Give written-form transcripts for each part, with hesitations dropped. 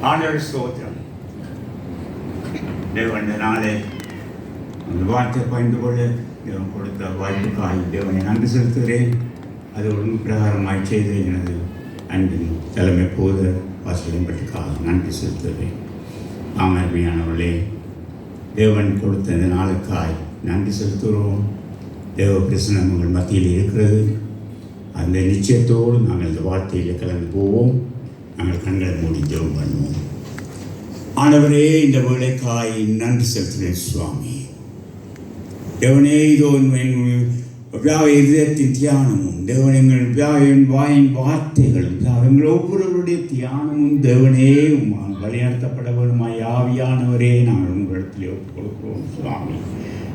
ஆண்டவர் ஸ்தோத்திரம். தேவன் நாளே வார்த்தை பகிர்ந்து கொள்ள தேவன் கொடுத்த வாய்ப்புக்காக தேவனை நன்றி செலுத்துகிறேன். அது ஒழுங்கு பிரகாரமாய் செய்த எனது அன்பின் தலைமை போத வாசலின் பற்றிக்காக நன்றி செலுத்துகிறேன். அருமையானவர்களே, தேவன் கொடுத்த இந்த நாளுக்காய் நன்றி செலுத்துகிறோம். தேவ பிரசனம் உங்கள் மத்தியில் இருக்கிறது. அந்த நிச்சயத்தோடு நாங்கள் இந்த வார்த்தையில் கலந்து போவோம். நாங்கள் கண்களை மூடி ஜெபம் பண்ணுவோம். ஆண்டவரே, இந்த வேலைக்காய் நன்றி செலுத்துகிறேன் சுவாமி. தேவனே, இதோ இதயத்தின் தியானமும் தேவன் எங்கள் வாயின் வார்த்தைகளும் எங்கள் ஒவ்வொருவருடைய தியானமும் தேவனே வழிநடத்தப்பட வேண்டுமாய் ஆவியானவரே நாங்கள் உங்களிடத்தில் ஒப்புக் கொடுக்கிறோம் சுவாமி.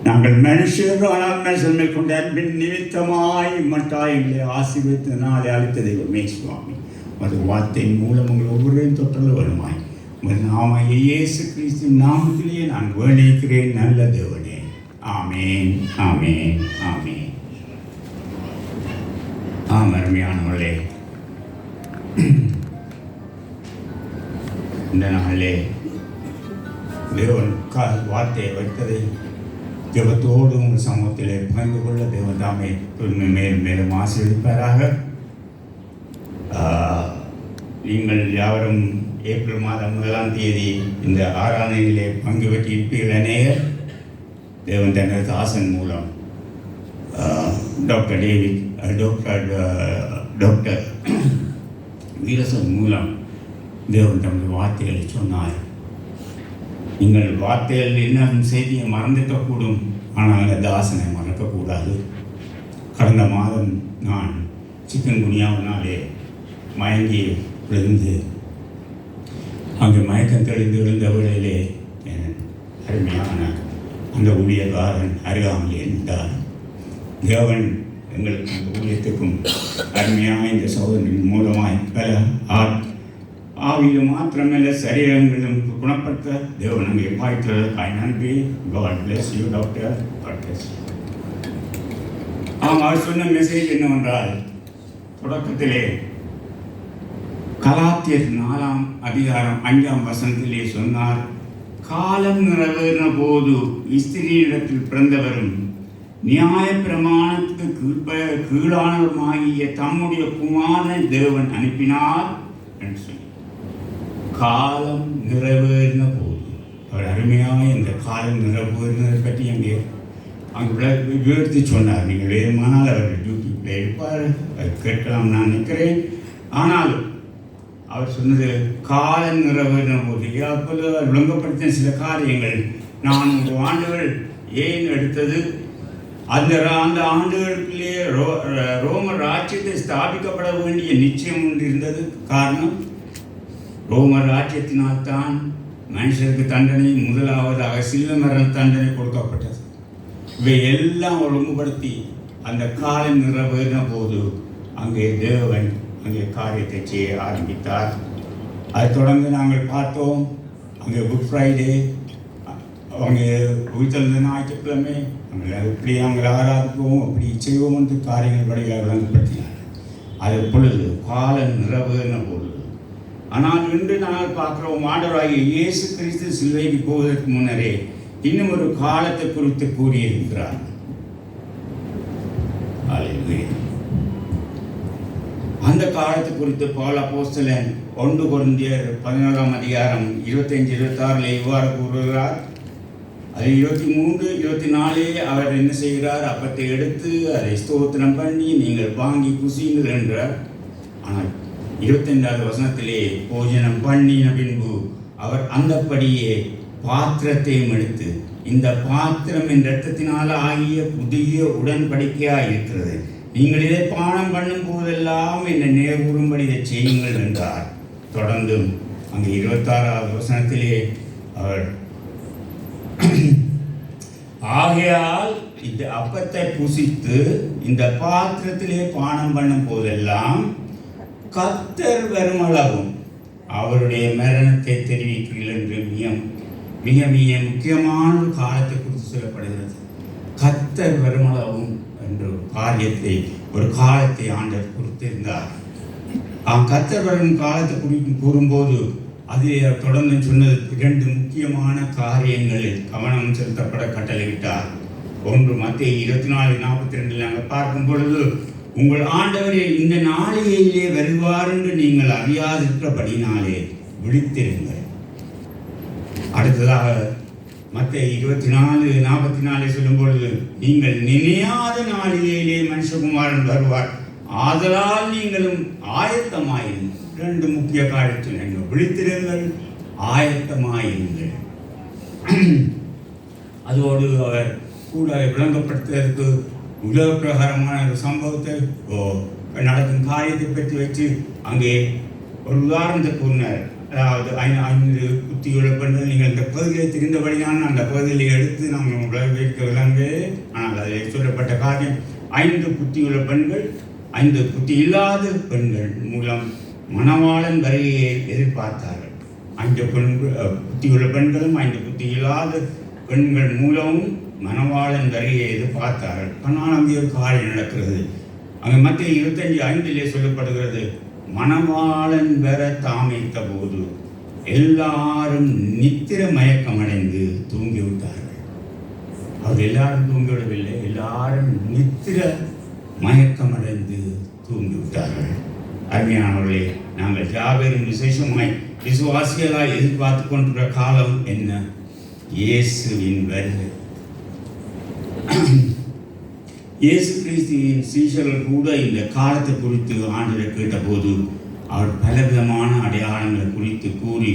நாங்கள் மனுஷர், ஆனால் மனுஷன் மேற்கொண்ட அன்பின் நிமித்தமாய் மட்டாய் எங்களை ஆசீர்வதித்த நாளை அளித்த தெய்வமே சுவாமி. அது வார்த்தையின் மூலம் உங்கள் ஒவ்வொருவரையும் தொற்றல வருமாய் நாம இயேசு கிறிஸ்துவின் நாமத்திலேயே நான் வேண்டிக்கிறேன் நல்ல தேவனே. ஆமேன், ஆமேன், ஆமேன். அருமையானவர்களே, இந்த நாளிலே தேவன் வார்த்தையை வைத்ததை ஜெபத்தோடு உங்கள் சமூகத்திலே பகிர்ந்து கொள்ள தேவன் தாமே மேலும் மேலும் ஆசீர்வதிப்பாராக. நீங்கள் யாவரும் ஏப்ரல் மாதம் 1ஆம் தேதி இந்த ஆராதனையிலே பங்கு பெற்றிருப்பீர்களே. தேவன் தனது தாசன் மூலம் டாக்டர் வீரசன் மூலம் தேவன் தனது வார்த்தைகளை சொன்னார். நீங்கள் வார்த்தைகள் என்ன செய்தியை மறந்துக்கக்கூடும், ஆனால் அந்த தாசனை மறக்கக்கூடாது. கடந்த மாதம் நான் சிக்கன் குனியாவினாலே மயங்கி விழுந்து அங்கே மயக்கம் தெளிந்து விழுந்த வேளையிலே என் அருமையான அந்த ஊழியக்காரன் அருகாமல் இருந்தார். தேவன் எங்களுக்கு அந்த ஊழியத்துக்கும் அருமையாக இந்த சகோதரன் மூலமாய் பல ஆவியில் மாத்திரமல்ல சரீரங்களும் குணப்படுத்த தேவன் அங்கே பாய்த்ததற்காய் நன்றி. God bless you doctor. God bless you. அவர் சொன்ன மெசேஜ் என்னவென்றால், தொடக்கத்திலே கலாத்தியர் 4ஆம் அதிகாரம் 5ஆம் வசனத்திலே சொன்னார், காலம் நிறைவேறின போது ஸ்திரீயிடத்தில் பிறந்தவரும் நியாய பிரமாணத்துக்கு கீழானவருமாகிய தம்முடைய குமாரனை தேவன் அனுப்பினார் என்று சொல்லி, காலம் நிறைவேறின போது அவர் அருமையாக இந்த காலம் நிறைவேறினதை பற்றி அங்கே விவரித்து சொன்னார். நீங்கள் வேறுமானால் அவர் யூடியூப்பில் இருப்பார், கேட்கலாம் நான் நினைக்கிறேன். ஆனால் அவர் சொன்னது காலம் நிறைவேறின போது. அப்போது அவர் விளங்கப்படுத்தின சில காரியங்கள் 400 ஆண்டுகள் ஏன் எடுத்தது, அந்த ஆண்டுகளுக்குள்ளே ரோம ராஜ்யத்தை ஸ்தாபிக்கப்பட வேண்டிய நிச்சயம் ஒன்று இருந்தது. காரணம், ரோம ராஜ்யத்தினால்தான் மனுஷருக்கு தண்டனை முதலாவதாக சிலுவை மரண தண்டனை கொடுக்கப்பட்டது. இவை எல்லாம் ஒழுங்குபடுத்தி அந்த காலம் நிறைவேறின போது அங்கே தேவன் அங்கே காரியத்தை செய்ய ஆரம்பித்தார். அதை தொடர்ந்து நாங்கள் பார்த்தோம். அங்கே குட் ஃப்ரைடே, அவங்க உயிர்த்தெழுந்த ஞாயிற்றுக்கிழமை எப்படி நாங்கள் ஆராதிப்போம், அப்படி செய்வோம் என்று காரியங்கள் வழியாக விளங்கப்படுத்தினார். அது பொழுது காலம் நிறைவேறின பொழுது. ஆனால் இன்று நாங்கள் பார்க்கிறோம், ஆண்டவராகிய இயேசு கிறிஸ்து சிலுவைக்கு போவதற்கு முன்னரே இன்னும் ஒரு காலத்தை குறித்து கூறியிருக்கிறார். அந்த காலத்தை குறித்து பவுல் அப்போஸ்தலன் 1 கொரிந்தியர் 11ஆம் அதிகாரம் 25-26 இவ்வாறு கூறுகிறார். அது 23-24 அவர் என்ன செய்கிறார், அப்பத்தை எடுத்து அதை ஸ்தோத்திரம் பண்ணி நீங்கள் வாங்கி புசியுங்கள் என்றார். ஆனால் 25வது வசனத்திலே போஜனம் பண்ணின பின்பு அவர் அந்தப்படியே பாத்திரத்தையும் எடுத்து, இந்த பாத்திரம் என் இரத்தத்தினால் ஆகிய புதிய உடன்படிக்கையாக இருக்கிறது, நீங்கள் இதை பானம் பண்ணும் போதெல்லாம் என்னை நினைவுகூரும்படி இதை செய்யுங்கள் என்றார். தொடர்ந்தும் அங்கே 26வது வசனத்திலே அவர் ஆகையால் இந்த அப்பத்தை புசித்து இந்த பாத்திரத்திலே பானம் பண்ணும் போதெல்லாம் கர்த்தர் வருமளவும் அவருடைய மரணத்தை தெரிவிக்கிறீர்கள் என்று மிக மிக முக்கியமான ஒரு காலத்தை குறித்து சொல்லப்படுகிறது. கர்த்தர் வருமளவும் என்ற ஒரு காலத்தை ஆண்டவர் குறித்திருந்தார். கர்த்தர் வரும் காலத்தை குறித்து கூறும்போது அதிலே தொடர்ந்து சொன்னது 2 முக்கியமான காரியங்களில் கவனம் செலுத்தப்பட கட்டளையிட்டார். ஒன்று மத்தேயு 24:42 நாங்கள் பார்க்கும் பொழுது, உங்கள் ஆண்டவரே இந்த நாளிகையிலே வருவார் என்று நீங்கள் அறியாதிருக்கிறபடினாலே விழித்திருங்கள். அடுத்ததாக மத்தேயு 24:44 சொல்லும் பொழுது, நீங்கள் நினையாத நாளிகையிலே மனுஷகுமாரன் வருவார், ஆதலால் நீங்களும் ஆயத்தமாயிருங்கள். 2 முக்கிய காரியத்தில் நீங்கள் விழித்திருங்கள், ஆயத்தமாயிருங்கள். அதோடு அவர் கூட விளங்கப்படுத்துவதற்கு உலக பிரகாரமான ஒரு சம்பவத்தை நடக்கும் காரியத்தை பற்றி வச்சு அங்கே ஒரு உதாரணத்தை கூறினார். அதாவது 5 புத்தியுள்ள பெண்கள், நீங்கள் இந்த பகுதியை தெரிந்தபடியான அந்த பகுதியை எடுத்து நாங்கள் விளைவிக்க விளங்கு. ஆனால் அதில் சொல்லப்பட்ட காரியம் 5 புத்தியுள்ள பெண்கள் 5 புத்தி இல்லாத பெண்கள் மூலம் மணவாளன் வருகையை எதிர்பார்த்தார்கள். 5 புத்தியுள்ள பெண்களும் 5 புத்தி இல்லாத பெண்கள் மூலமும் மணவாளன் வருகையை எதிர்பார்த்தார்கள். ஆனால் அங்கே ஒரு காரியம் நடக்கிறது. அங்கே மத்திய 25:5 சொல்லப்படுகிறது, மணவாளன் வர தாமதித்த போது எல்லாரும் நித்திர மயக்கமடைந்து தூங்கிவிட்டார்கள். அவர் எல்லாரும் தூங்கிவிடவில்லை, எல்லாரும் நித்திர மயக்கமடைந்து தூங்கிவிட்டார்கள். அருமையானவர்களே, நாங்கள் யாவரும் விசேஷமாய் விசுவாசிகளாய் எதிர்பார்த்து கொண்டிருக்கிற காலம் என்ன? இயேசுவின் வருகை. இயேசு கிறிஸ்துவின் சீஷர்கள் கூட இந்த காலத்தை குறித்து ஆண்டவரை கேட்டபோது அவர் பலவிதமான அடையாளங்களை குறித்து கூறி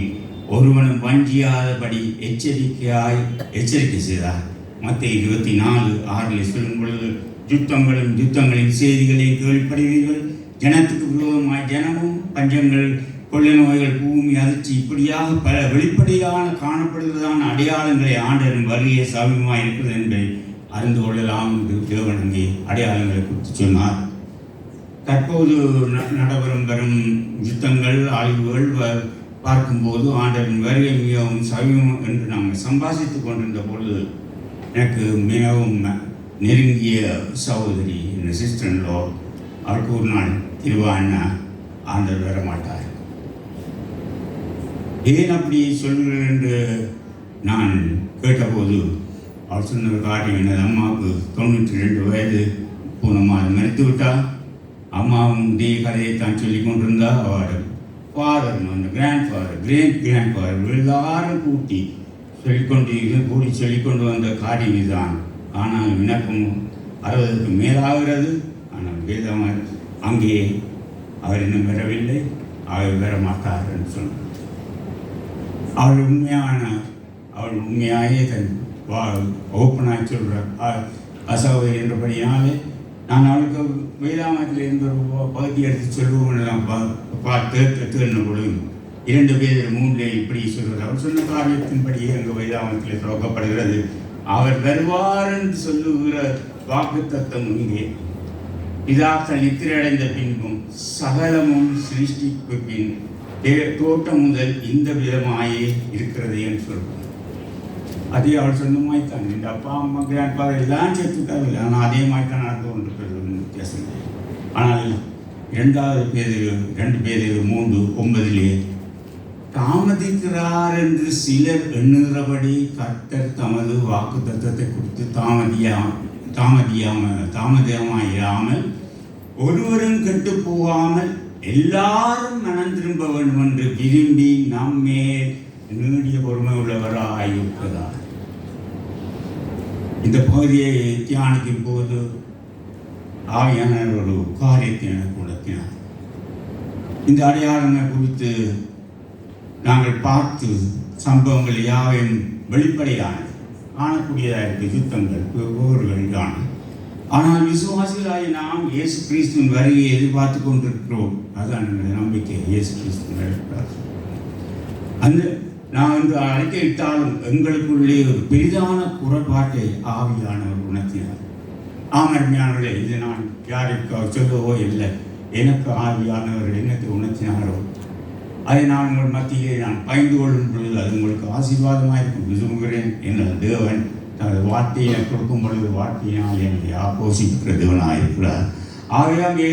ஒருவனும் வஞ்சியாதபடி எச்சரிக்கை செய்தார். மத்தேயு 24:6 சொல்லும் பொழுது, யுத்தங்களின் செய்திகளையும் கேள்விப்படுவீர்கள், ஜனத்துக்கு விரோதமாய் ஜனமும் பஞ்சங்கள் கொள்ளை நோய்கள் பூமி அதிர்ச்சி இப்படியாக பல வெளிப்படையான காணப்படுவதான அடையாளங்களை ஆண்டவரின் வருகையை சமீபமாக இருக்கிறது என்பதை அறிந்து கொள்ளலாம் என்று தேவன் அங்கே அடையாளங்களை குறித்து சொன்னார். தற்போது நடைபெறும் யுத்தங்கள் ஆய்வுகள் பார்க்கும்போது ஆண்டவரின் வருகை மிகவும் சமீபம் என்று நாங்கள் சம்பாதித்து கொண்டிருந்த பொழுது எனக்கு மிகவும் நெருங்கிய சகோதரி என் சிஸ்டர்லோ அவருக்கு ஒரு நாள் திருவாண்ணா ஆண்டவர் வரமாட்டார். ஏன் அப்படி சொல்கிறேன் என்று நான் கேட்டபோது அவர் சொன்ன காரியம் எனது அம்மாவுக்கு 92 வயது போன மாதம் மறைத்து விட்டால். அம்மாவும் இதே கதையை தான் சொல்லி கொண்டிருந்தா. அவர் ஃபாதர், அந்த கிராண்ட் ஃபாதர் எல்லாரும் கூட்டி சொல்லிக்கொண்டு வந்த காரியம் இதுதான். ஆனால் விண்ணப்பம் 60க்கு மேலாகிறது. ஆனால் வேதமாக அங்கே அவர் இன்னும் வரவில்லை, அவர் வர மாட்டார் என்று சொன்னார். அவள் உண்மையாகவே தன் ஓப்பனாக சொல்கிறார் அசௌகரி என்றபடினாலே நான் அவளுக்கு வேதாமத்தில் இருந்த ஒரு பகுதி எடுத்து சொல்லுவோம் பார்த்து என்ன பொழுது 2 பேர் 3 இப்படி சொல்கிறது. அவர் சொன்ன காரியத்தின்படியே அங்கே வேதாமத்தில் துவக்கப்படுகிறது. அவர் வருவார் என்று சொல்லுகிற வாக்கு தத்தம் இங்கே பிதாக்கள் நித்திரையடைந்த பின்பும் சகலமும் சிருஷ்டிக்கு பின் தோட்டம் முதல் இந்த விதமாயே இருக்கிறது என்று சொல்கிறார். அதே அவள் சொன்ன மாதிரி தான் இந்த அப்பா அம்மா கிராண்ட் ஃபாதர் எல்லாம் சேர்த்துட்டாங்க. ஆனால் அதே மாதிரி தான் நடந்து கொண்டிருக்கிறது, ஒன்றும் வித்தியாசம் இல்லை. ஆனால் 2 பேர் 3:9 தாமதிக்கிறார் என்று சிலர் எண்ணுகிறபடி கர்த்தர் தமது வாக்கு தத்தத்தை குறித்து தாமதமாயிராமல் ஒருவரும் கெட்டு போகாமல் எல்லாரும் மனம் திரும்ப வேண்டும் என்று விரும்பி நம்மே நீடிய பொறுமை உள்ளவராயிருக்கிறார். இந்த பகுதியை தியானிக்கும் போது ஆவியான ஒரு காரியத்தை எனக்கு உணர்த்தினார். இந்த அடையாளங்கள் குறித்து நாங்கள் பார்த்து சம்பவங்கள் யாவையும் வெளிப்படையானது காணக்கூடியதாக இருக்கு. யுத்தங்கள் போர்கள் தான். ஆனால் விசுவாசிகளாய் நாம் இயேசு கிறிஸ்துவின் வருகையை எதிர்பார்த்து கொண்டிருக்கிறோம். அதுதான் என்னுடைய நம்பிக்கை. இயேசு கிறிஸ்துவின் வருகிறார். அந்த நான் வந்து அழைக்கிட்டாலும் எங்களுக்குள்ளே ஒரு பெரிதான குறைபாட்டை ஆவியானவர் உணர்த்தினார். ஆமர்மையானவர்களே, இது நான் யாருக்கு சொல்லவோ இல்லை, எனக்கு ஆவியானவர்கள் என்னத்தை உணர்த்தினாரோ அதை நான் உங்கள் மத்தியிலே நான் பயந்து கொள்ளும் பொழுது அது உங்களுக்கு ஆசீர்வாதமாக இருக்கும் விரும்புகிறேன். எனது தேவன் தனது வார்த்தையை கொடுக்கும் பொழுது வார்த்தையினால் என்னை ஆபோசிக்கிற தேவனாக இருக்கிறார். ஆகையாங்கே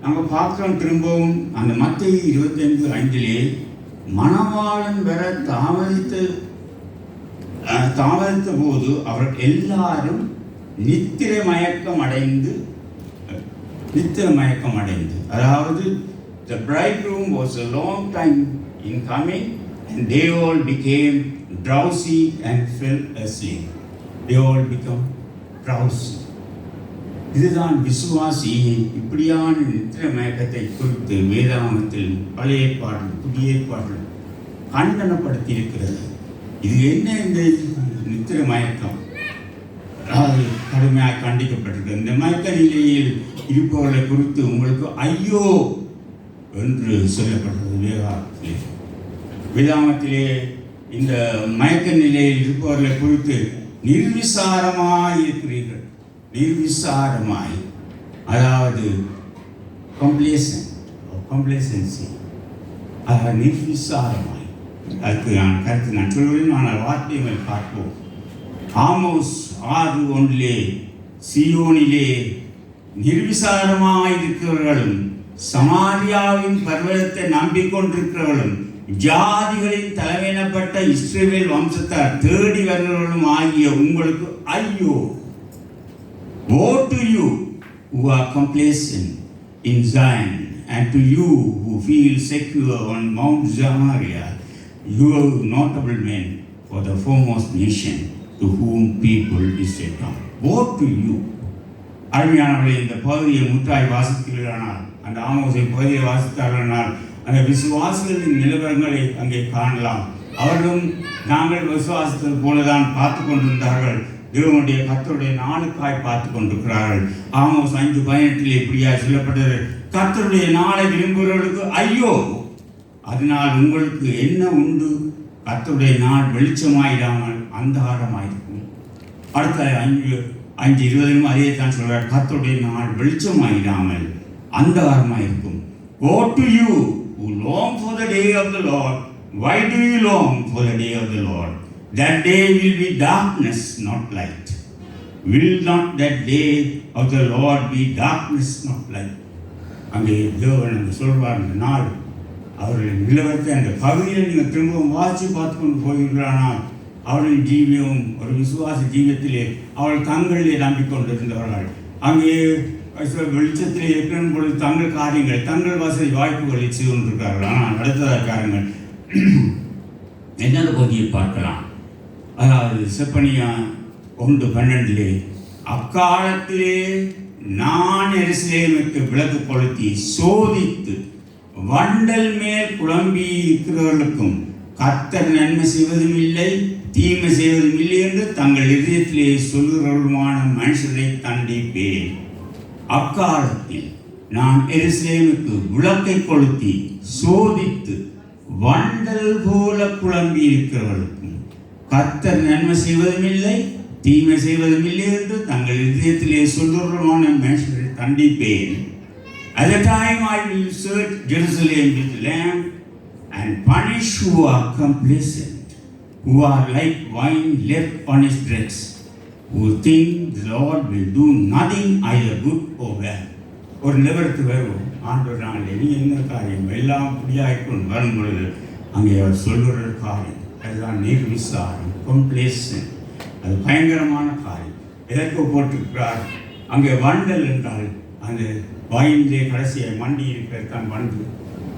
நாங்கள் பார்க்குறோம் திரும்பவும் அந்த மத்தேயு 25:5 மணவாளன் வர தாமதித்த போது அவர் எல்லாரும் நித்திரை மயக்கம் அடைந்து, அதாவது the bridegroom was a long time in coming and they all became drowsy and fell asleep. They all become drowsy. இதுதான் விசுவாசி இப்படியான நித்திரை மயக்கத்தை குறித்து வேதாகமத்தில் பழைய ஏற்பாட்டில் புதிய ஏற்பாட்டில் கண்டனப்படுத்தி இருக்கிறது. இது என்ன இந்த நித்திரை மயக்கம்? கடுமையாக கண்டிக்கப்பட்டிருக்கு. இந்த மயக்க நிலையில் இருப்பவர்களை குறித்து உங்களுக்கு ஐயோ என்று சொல்லப்பட்டது வேதாகமத்திலே. இந்த மயக்க நிலையில் இருப்பவர்களை குறித்து நிர்விசாரமாய் இருக்கிறீர்கள். நிர்விசாரமாய், அதாவது கம்ப்ளேசன்சி, நிர்விசாரமாய். அதுக்கு நான் சொல்கிறேன். ஆனால் வார்த்தையை பார்ப்போம். ஆமோஸ் 6:1 சீயோனிலே நிர்விசாரமாயிருக்கிறவர்களும் சமாரியாவின் பர்வதத்தை நம்பிக்கொண்டிருக்கிறவர்களும் ஜாதிகளின் தலைமையினப்பட்ட இஸ்ரவேல் வம்சத்தார் தேடி வருகிறவர்களும் ஆகிய உங்களுக்கு ஐயோ! Woe to you who are complacent in Zion, and to you who feel secure on Mount Samaria, you notable men for the foremost nation to whom people is set down. Woe to you! அருமையானவர்களே, இந்த பகுதியை முற்றாய் வாசித்தீர்களானால், அந்த ஆமோஸை பகுதியை வாசித்தார்களானால், அந்த விசுவாசிகளின் நிலவரங்களை அங்கே காணலாம். அவர்களும் நாங்கள் விசுவாசத்தது போலதான் பார்த்து கொண்டிருந்தார்கள். தேவனுடைய கர்த்தருடைய நாளுக்காய் பார்த்து கொண்டிருக்கிறார்கள். ஆமோஸ் 5:18 இப்படியா சொல்லப்பட்டது, கர்த்தருடைய நாளை விரும்புகிறவர்களுக்கு ஐயோ! அதனால் உங்களுக்கு என்ன உண்டு? கர்த்தருடைய நாள் வெளிச்சமாயிடாமல் அந்தகாரமாயிருக்கும். அடுத்த 5:20 அதே தான் சொல்றார், கர்த்தருடைய நாள் வெளிச்சமாயிடாமல் அந்தகாரமாயிருக்கும். Woe to you who long for the day of the Lord. Why do you long for the day of the Lord? That day will be darkness, not light. Will not that day of the Lord be darkness, not light? அங்கே தேவன் அங்கே சொல்வார், அந்த நாள் அவர்களின் நிலவரத்தை அந்த பகுதியில் நீங்கள் திரும்பவும் வாசி பார்த்து கொண்டு போகிறானால் அவர்களின் ஜீவியம் ஒரு விசுவாச ஜீவியத்திலே அவர்கள் தங்களிலே நம்பிக்கொண்டிருந்தவர்கள். அங்கே வெளிச்சத்திலே இருக்கிற பொழுது தங்கள் காரியங்கள் தங்கள் வசதி வாய்ப்புகளை செய்து கொண்டிருக்கிறார்கள். ஆனால் அடுத்ததாக காரியங்கள் என்னென்ன பகுதியை பார்க்கலாம். அதாவது செப்பனியா 1:12 அக்காலத்திலே நான் எருசலேமுக்கு விளக்கு கொளுத்தி சோதித்து வண்டல் மேல் குழம்பி இருக்கிறவர்களுக்கும் கர்த்தர் நன்மை செய்வதும் இல்லை தீமை செய்வதும் இல்லை என்று தங்கள் இதயத்திலே சொல்லுகிறவர்களுமான மனுஷரை தண்டிப்பேன். அக்காலத்தில் நான் எருசலேமுக்கு விளக்கை கொளுத்தி சோதித்து வண்டல் போல குழம்பி இருக்கிறவர்களுக்கும் கர்த்தர் நன்மை செய்வதும் இல்லை தீமை செய்வதும் இல்லை என்று தங்கள் இதயத்திலே சொல்லுகிறவர்களுமான மனுஷரை தண்டிப்பேன். At the time I will search Jerusalem with lamp and punish who are complacent, who are like wine left on his dregs, who think the Lord will do nothing either good or bad. ஒரு நிலவரத்து வரும் ஆண்டவர் நாளில் நீ என்ன காரியம் எல்லாம் புரியாய்க்கொண்டு வரும் பொழுது அங்கே அவர் சொல்கிற காரியம் அதுதான் நிர்விசாரம், கம்ப்ளேசன். அது பயங்கரமான காரியம். எதற்கு போட்டிருக்கிறார்? அங்கே வண்டல் என்றால் அந்த வாயிலே கடைசியை மண்டி இருக்கிறதான் வண்டு.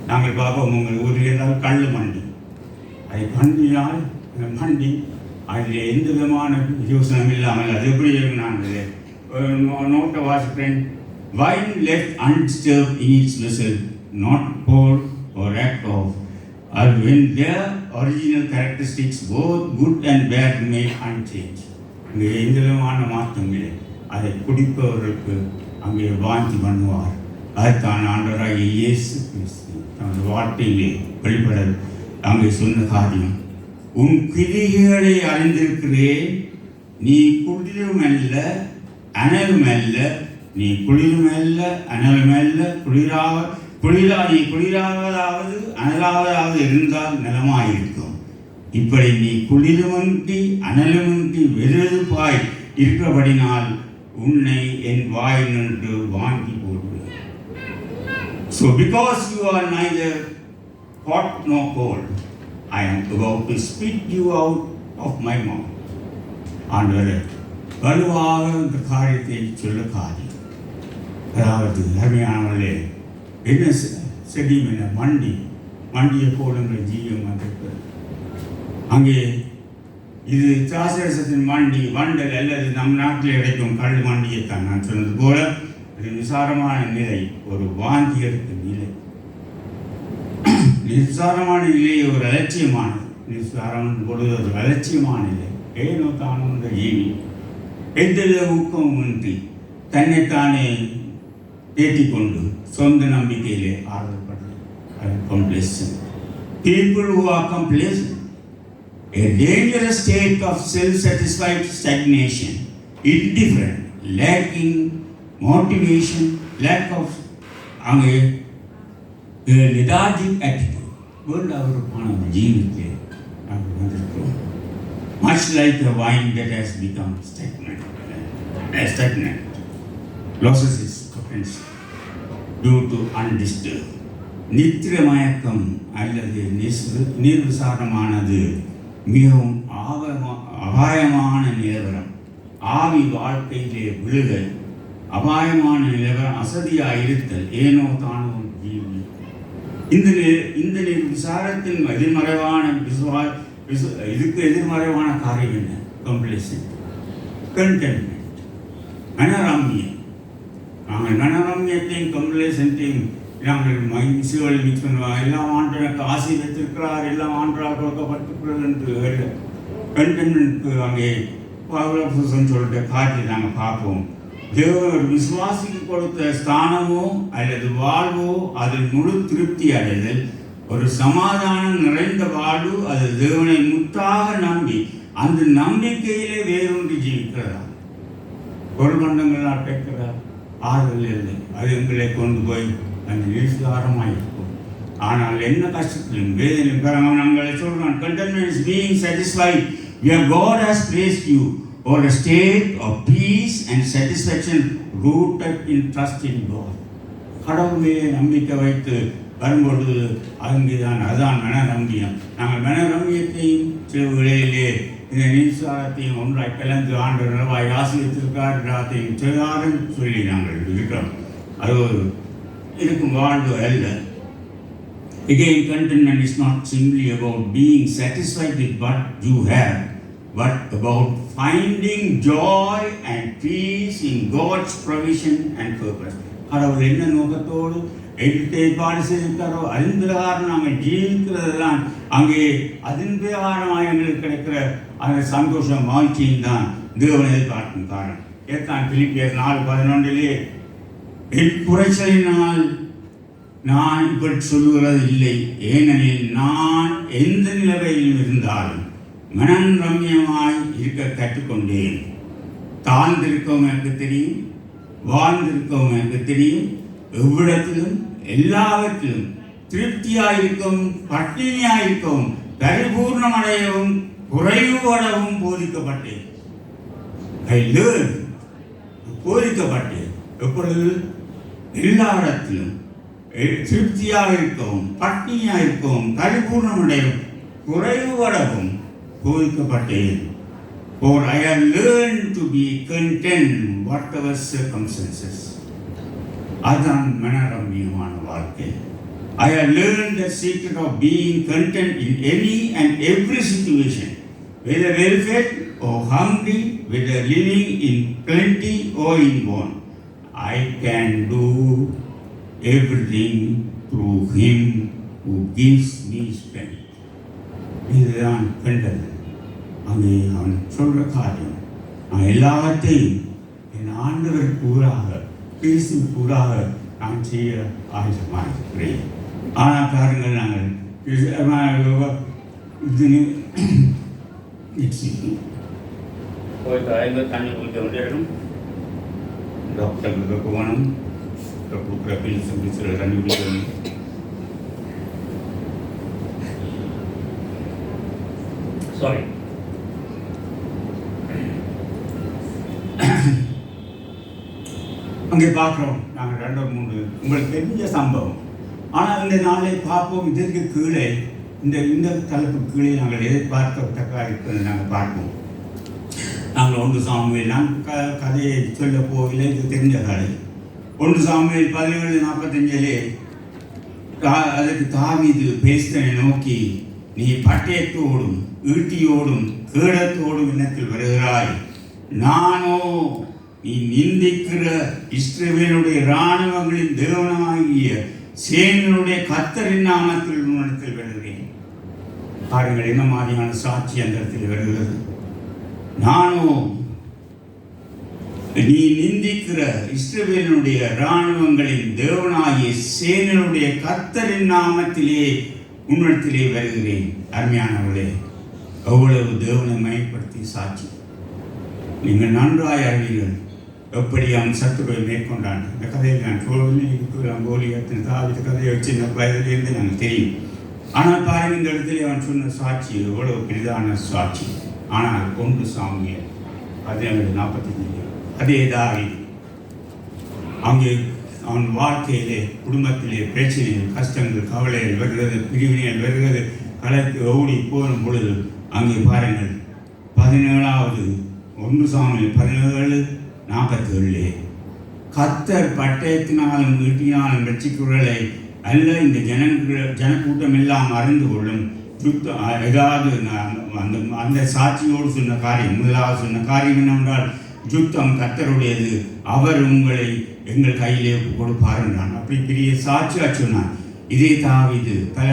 நாங்கள் பார்ப்போம் உங்கள் ஊரில் இருந்தால் கல் மண்டி. அதை மண்டினால் அந்த மண்டி அதில் எந்த விதமான யோசனம் இல்லாமல் அது எப்படி நான் நோட்டை வாசிப்பேன். Wine left undisturbed in its vessel, not poured or wrapped off, or when their original characteristics, both good and bad, remain unchanged. அங்கே எந்த விதமான மாற்றங்களே அதை குடிப்பவர்களுக்கு அங்கே வாந்தி பண்ணுவார். அதுதான் ஆண்டவராக இயேசு கிறிஸ்து தனது வார்த்தையிலே வெளிப்பட அங்கே சொன்ன காரியம். உன் கிரிகளை அறிந்திருக்கிறேன், நீ குளிரும் அல்ல அனலும் அல்ல, நீ குளிரும் அல்ல அனலும் அல்ல, நீ குளிராவதாவது அனலாவதாவது இருந்தால் நலமாயிருக்கும். இப்படி நீ குளிருமின்றி அனலுமின்றி வெறுப்பாய் இருக்கிறபடினால் உன்னை என் வாய் நின்று வாங்கி போடுவேன். So because you are neither hot nor cold, I am about to spit you out of my mouth. ஆண்டவரே, வலுவாக இந்த காரியத்தை சொல்ல காரியம். அதாவது அருமையானவர்களே, என்ன செடியும் என்ன மண்டியை போடுங்கிற ஜீவம் வந்திருக்கிறது. அங்கே இது திராட்சரசத்தின் வண்டல் அல்லது நம் நாட்டில் கிடைக்கும் கல் மண்டியைத்தான் நான் சொன்னது போல ஒரு நிசாரமான நிலை, ஒரு வாந்தி எடுத்த நிலை. நிசாரமான நிலை ஒரு அலட்சியமானது. நிசாரம் பொழுது ஒரு அலட்சியமான நிலை. ஏனோ தானோ என்ற ஜீவி எந்தவித ஊக்கமும் இன்றி தன்னைத்தானே ஏற்றிக்கொண்டு சொந்த நம்பிக்கையிலே ஆறுதல்படுறது complacent. People who are complacent, a dangerous state of self-satisfied stagnation, indifferent, lacking motivation, lack of lethargic attitude. வேண்டாவிருப்பான ஜீவித்தை நாங்கள் வந்திருக்கிறோம். Much like a wine that has become stagnant, loses its potency due to undisturbed. நித்திர மயக்கம் அல்லது நிர்விசாரமானது மிகவும் அபாயமான நிலவரம். ஆவி வாழ்க்கையிலே விழுதல், அபாயமான நிலவரம், அசதியாக இருத்தல், ஏனோ தானோ ஜீவி. இந்த விசாரத்தின் எதிர்மறைவான இதுக்கு எதிர்மறைவான காரியம் என்ன? கம்ப்ளேசன்ட், கண்டென்ட்மெண்ட், மனரம்யம். நாங்கள் மனரம்யத்தையும் கம்ப்ளேசன்ட்டையும் நாங்கள் மகிழ்ச்சிகள் மிக்ஸ் பண்ணுவாங்க. எல்லாம் ஆண்டனுக்கு ஆசை வைத்திருக்கிறார், எல்லாம் ஆண்டால் கொடுக்கப்பட்டிருக்கிறது என்று கண்டென்ட்மெண்ட்க்கு அங்கே பவுலப்போஸ்தலன் சொல்லிட்ட காட்சியை நாங்கள் பார்ப்போம். தேவன் ஒரு விசுவாசிக்கு கொடுத்த ஸ்தானமோ அல்லது வாழ்வோ அதில் முழு திருப்தி அடைதல், ஒரு சமாதானம் நிறைந்த வாழ்வு, அது தேவனை முற்றாக நம்பி அந்த நம்பிக்கையிலே வேறொன்று ஜீவிக்கிறதா. பொருள்மண்டங்களால் கேட்கிறதா ஆறுதல் இல்லை. அது எங்களை கொண்டு போய் அந்த நிர்சாரமாக இருக்கும். ஆனால் என்ன கஷ்டத்திலும் வேதனையும் நாங்களை சொல்கிறோம். contentment is being satisfied where God has placed you, or a state of peace and satisfaction rooted in trust in God. கடவுளே நம்பிக்கை வைத்து வரும்பொழுது அதுதான் மனநம்பியம். நாங்கள் மனநம்பியத்தையும் சில வேளையிலே இந்த நிர்சாரத்தையும் ஒன்றாய் கலந்து ஆண்டு நிலவாய் ஆசிரியத்திற்கார் எல்லாத்தையும் செய்தாரும் சொல்லி நாங்கள் இருக்கிறோம். அது ஒரு இருக்கும் வாழ்வு அல்ல. Again, contentment is not simply about being satisfied with what you have, but about finding joy and peace in God's provision and purpose. கடவுள் என்ன நோக்கத்தோடு ஏற்பாடு செய்திருக்காரோ அதன் பிரகாரம் நாங்கள் ஜீவிக்கிறதெல்லாம் அங்கே அதன் பிரகாரமாக எங்களுக்கு கிடைக்கிற அந்த சந்தோஷம் வாழ்க்கையும் தான் தேவனை எதிர்பார்க்கும் காரணம். ஏற்கான் பிலிப்பியர் 4:11 என் குறைச்சலினால் நான் இப்படி சொல்லுகிறது இல்லை, ஏனெனில் நான் எந்த நிலைமையிலும் இருந்தாலும் மனம் ரம்யமாய் இருக்க கற்றுக்கொண்டேன். தாழ்ந்திருக்கவும் எனக்கு தெரியும், வாழ்ந்திருக்கவும் எனக்கு தெரியும், எவ்விடத்திலும் எல்லாவற்றிலும் திருப்தியாயிருக்கவும் பட்டினியாயிருக்கவும் பரிபூர்ணமடையவும் குறைவுபடவும் போதிக்கப்பட்டேன். போதிக்கப்பட்டேன். எப்பொழுது? எல்லா இடத்திலும் திருப்தியாக இருக்கவும் பட்டினியாக இருக்கவும் பரிபூர்ணமடையவும் குறைவுபடவும் போதிக்கப்பட்டேன். For I have learned to be content whatever circumstances. அதுதான் மனரம்யமான வாழ்க்கை. I have learned the secret of being content in any and every situation, whether well-fed or hungry, whether living in plenty or in want. I can do everything through Him who gives me strength. இதுதான் கண்டது. அங்கே அவன் சொல்கிற காரியம், நான் எல்லாவற்றையும் என் ஆண்டவர் கூறாக கிறிஸ்து கூறாக நான் செய்ய ஆயுதமாக இருக்கிறேன். ஆனால் பாருங்கள், நாங்கள் தண்ணி குடிக்க வேண்டியும் டாக்டருக்கு போகணும், கொடுக்குற பில் தண்ணி குடிக்கணும். சாரி, அங்கே பார்க்குறோம் நாங்கள் 2-3 உங்களுக்கு தெரிஞ்ச சம்பவம். ஆனால் இந்த நாளை பார்ப்போம். இதற்கு கீழே இந்த தலைப்பு கீழே நாங்கள் எதிர்பார்க்கத்தக்க இருக்கிறது நாங்கள் பார்ப்போம். நாங்கள் 1 சாமுவேல், நான் கதையை சொல்ல போகவில்லை, இது தெரிஞ்ச கதை. 1 சாமுவேல் 17:45 அதற்கு தாவீது பேஸ்தனை நோக்கி, நீ பட்டயத்தோடும் ஈட்டியோடும் கேடத்தோடும் இன்னத்தில் வருகிறாய், நானோ நீ நிந்திக்கிற இஸ்ரவேலுடைய இராணுவங்களின் தேவனாகிய சேனையினுடைய கர்த்தரின் நாமத்தில் உன்னிடத்தில் வருகிறேன். பாருங்கள் என்ன மாதிரியான சாட்சி அந்த இடத்தில் வருகிறது. நானோ நீ நிந்திக்கிற இஸ்ரவேலுடைய இராணுவங்களின் தேவனாகிய சேனையினுடைய கர்த்தரின் நாமத்திலே உன்னிடத்திலே வருகிறேன். அருமையானவர்களே, எவ்வளவு தேவனை மயப்படுத்தி சாட்சி. நீங்கள் நன்றாய் அறிவீர்கள் எப்படி அவன் சத்துருவை மேற்கொண்டான். இந்த கதையை நான் கோலியத்தின் தாவித கதையை வச்சு இந்த வயதிலிருந்து எனக்கு தெரியும். ஆனால் பாருங்கள், இந்த இடத்துல அவன் சொன்ன சாட்சி எவ்வளவு பெரிதான சாட்சி. ஆனால் 1 சாமுவேல் 17:45 அதே தாவீது அங்கே அவன் வாழ்க்கையிலே குடும்பத்திலே பிரச்சனைகள், கஷ்டங்கள், கவலைகள் வருகிறது, பிரிவினைகள் வருகிறது, கலைக்கு ஓடி போகும் பொழுது அங்கே பாருங்கள் 1 சாமுவேல் 17:47 கர்த்தர் பட்டயத்தினாலும் ஈட்டினாலும் வெற்றிக்குறளை அல்ல இந்த ஜனக்கூட்டம் எல்லாம் அறிந்து கொள்ளும். ஏதாவது அந்த சாட்சியோடு சொன்ன காரியம், முதலாவது சொன்ன காரியம் என்னவென்றால், யுத்தம் கர்த்தருடையது, அவர் உங்களை எங்கள் கையிலே கொடுப்பார் என்றான். அப்படி பெரிய சாட்சியாக சொன்னான். இதே தாவீது பல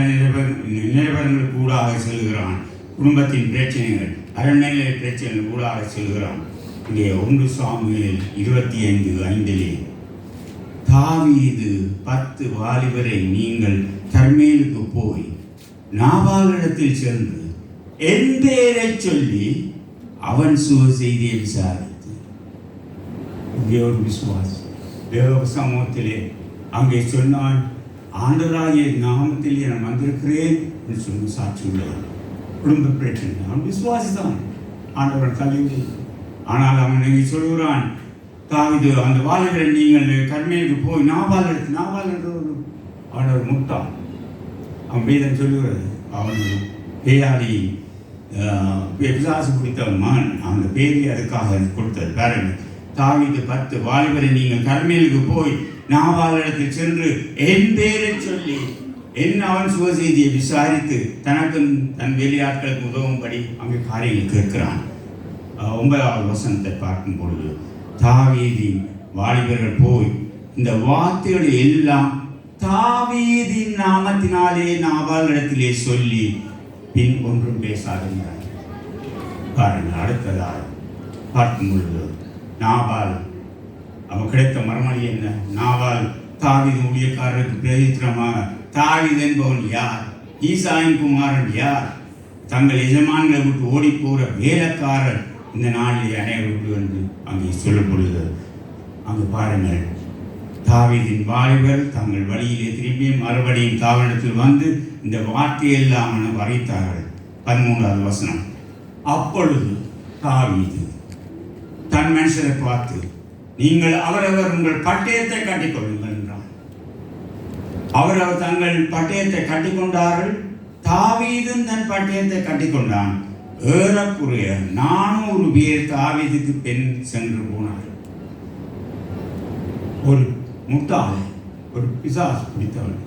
நிலவரங்கள் கூடாக செல்கிறான். குடும்பத்தின் பிரச்சனைகள், அரண்மனை பிரச்சனைகள் கூடாக செல்கிறான். இங்கே 1 சாமுவேல் 25:5 தாவீது 10 வாலிபரை நீங்கள் கர்மேலுக்கு போய் நாபாலிடத்தில் சென்று என் பேரை சொல்லி அவன் சுக செய்தியை விசாரித்து. இங்கே ஒரு விசுவாசி தேவ சமூகத்திலே அங்கே சொன்னான், ஆண்டவராகிய நாமத்திலே நான் வந்திருக்கிறேன் என்று சொன்ன சாட்சி உள்ளவன். குடும்ப பிரச்சனை, அவன் விசுவாசி தான், ஆண்டவர் கல்வி. ஆனால் அவன் இங்கே சொல்கிறான், தாவீது அந்த வாலிபரை நீங்கள் கர்மேலுக்கு போய் நாபால் என்ற ஒரு ஆண்டவர் முட்டான். அவன் வேதம் சொல்லுகிறது, அவன் பேயாடி பிசாசு பிடித்தவன். அந்த பேரி அதுக்காக கொடுத்தது. பாருங்கள், தாவீது 10 வாலிபரை நீங்கள் கர்மேலுக்கு போய் நாபாலிடத்தில் சென்று என் பேரை சொல்லி அவன் சுக செய்தியை விசாரித்து தனக்கும் தன் வெளியாட்களுக்கு உதவும்படி அங்கே காரியங்கள் கேட்கிறான். 9வது வசனத்தை பார்க்கும் பொழுது தாவீதின் வாலிபர்கள் போய் இந்த வார்த்தைகளை எல்லாம் தாவீதின் நாமத்தினாலே நாபாலிடத்திலே சொல்லி பின் ஒன்றும் பேசாதீர்கள். பாருங்கள், அடுத்ததாக பார்க்கும் பொழுது நாபால் அவன் கிடைத்த மறுமொழி என்ன? நாபால் தாவீது ஊழியக்காரருக்கு பிரதித்திரமாக, தாவீது என்பவன் யார்? ஈசாயின் குமாரன் யார்? தங்கள் எஜமான்களை விட்டு ஓடி போகிற வேலைக்காரர் இந்த நாளிலே அனைவருக்கு என்று அங்கே சொல்லும் பொழுது அங்கே பாருங்கள், தாவீதின் வாலிபர் தங்கள் வழியிலே திரும்பி மறுபடியும் தாவீதிடத்தில் வந்து இந்த வார்த்தையெல்லாம் வரைத்தார்கள். 13வது வசனம். அப்பொழுது தாவீது தன் மனுஷரை பார்த்து, நீங்கள் அவரவர் உங்கள் பட்டயத்தை கட்டிக்கொள்ளுங்கள் என்றான். அவரவர் தங்கள் பட்டயத்தை கட்டிக்கொண்டார்கள். தாவீதும் தன் பட்டயத்தை கட்டிக்கொண்டான். ஏறக்குறைய 400 பேர் தாவீதுக்கு பின் சென்று போனார்கள். ஒரு முட்டாள், ஒரு பிசாசு பிடித்தவன்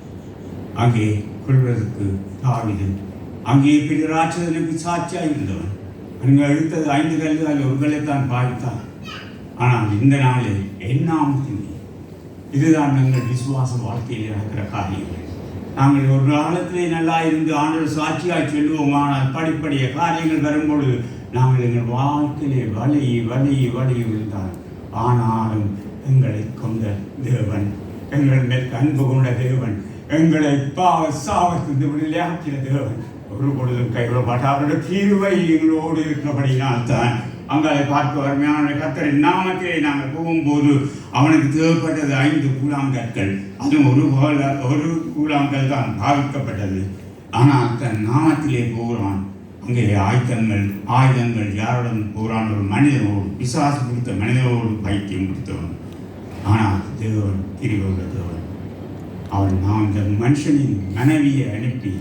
அங்கே கொள்வதற்கு தாவீது அங்கே பெரிய ராட்சதனுக்கு சாட்சியாக இருந்தவன். அங்கே எடுத்தது 5 கல்ಲು, அதில் ஒரு கல்லைத்தான் பாவித்தான். ஆனால் இந்த நாளில் என்னாமத்தின் இதுதான் எங்கள் விசுவாச வாழ்க்கையில் நடக்கிற காரியங்கள். நாங்கள் ஒரு காலத்திலே நல்லா இருந்து ஆண்டவர் சாட்சியாக சொல்லுவோம். ஆனால் படிப்படிய காரியங்கள் வரும்பொழுது நாங்கள் எங்கள் வாழ்க்கையிலே வலி விழுந்தால், ஆனாலும் எங்களை கொண்ட தேவன், எங்கள் மேல் அன்பு கொண்ட தேவன், எங்களை சாவத்திலிருந்து விளையாக்கிற தேவன் ஒரு பொழுதும் கைவிட மாட்டார். அவருடைய கிருபை எங்களோடு இருக்கிறபடினால் தான் அங்கே பார்க்க அருமையான கர்த்தரின் நாமத்திலே நாங்கள் போகும்போது அவனுக்கு தேவைப்பட்டது 5 கூழாங்கற்கள். அதுவும் ஒரு கூழாங்கல் தான் பாவிக்கப்பட்டது. ஆனால் தன் நாமத்திலே போகிறான். அங்கே ஆயுதங்கள் யாருடன் போகிறான்? ஒரு மனிதனோடு, பிசாசு பிடித்த மனிதனோடு பைத்தியம் பிடித்தவன். ஆனால் தேவன் கிருபை உள்ள தேவன். நான் அந்த மனுஷனின் மனைவியை அனுப்பி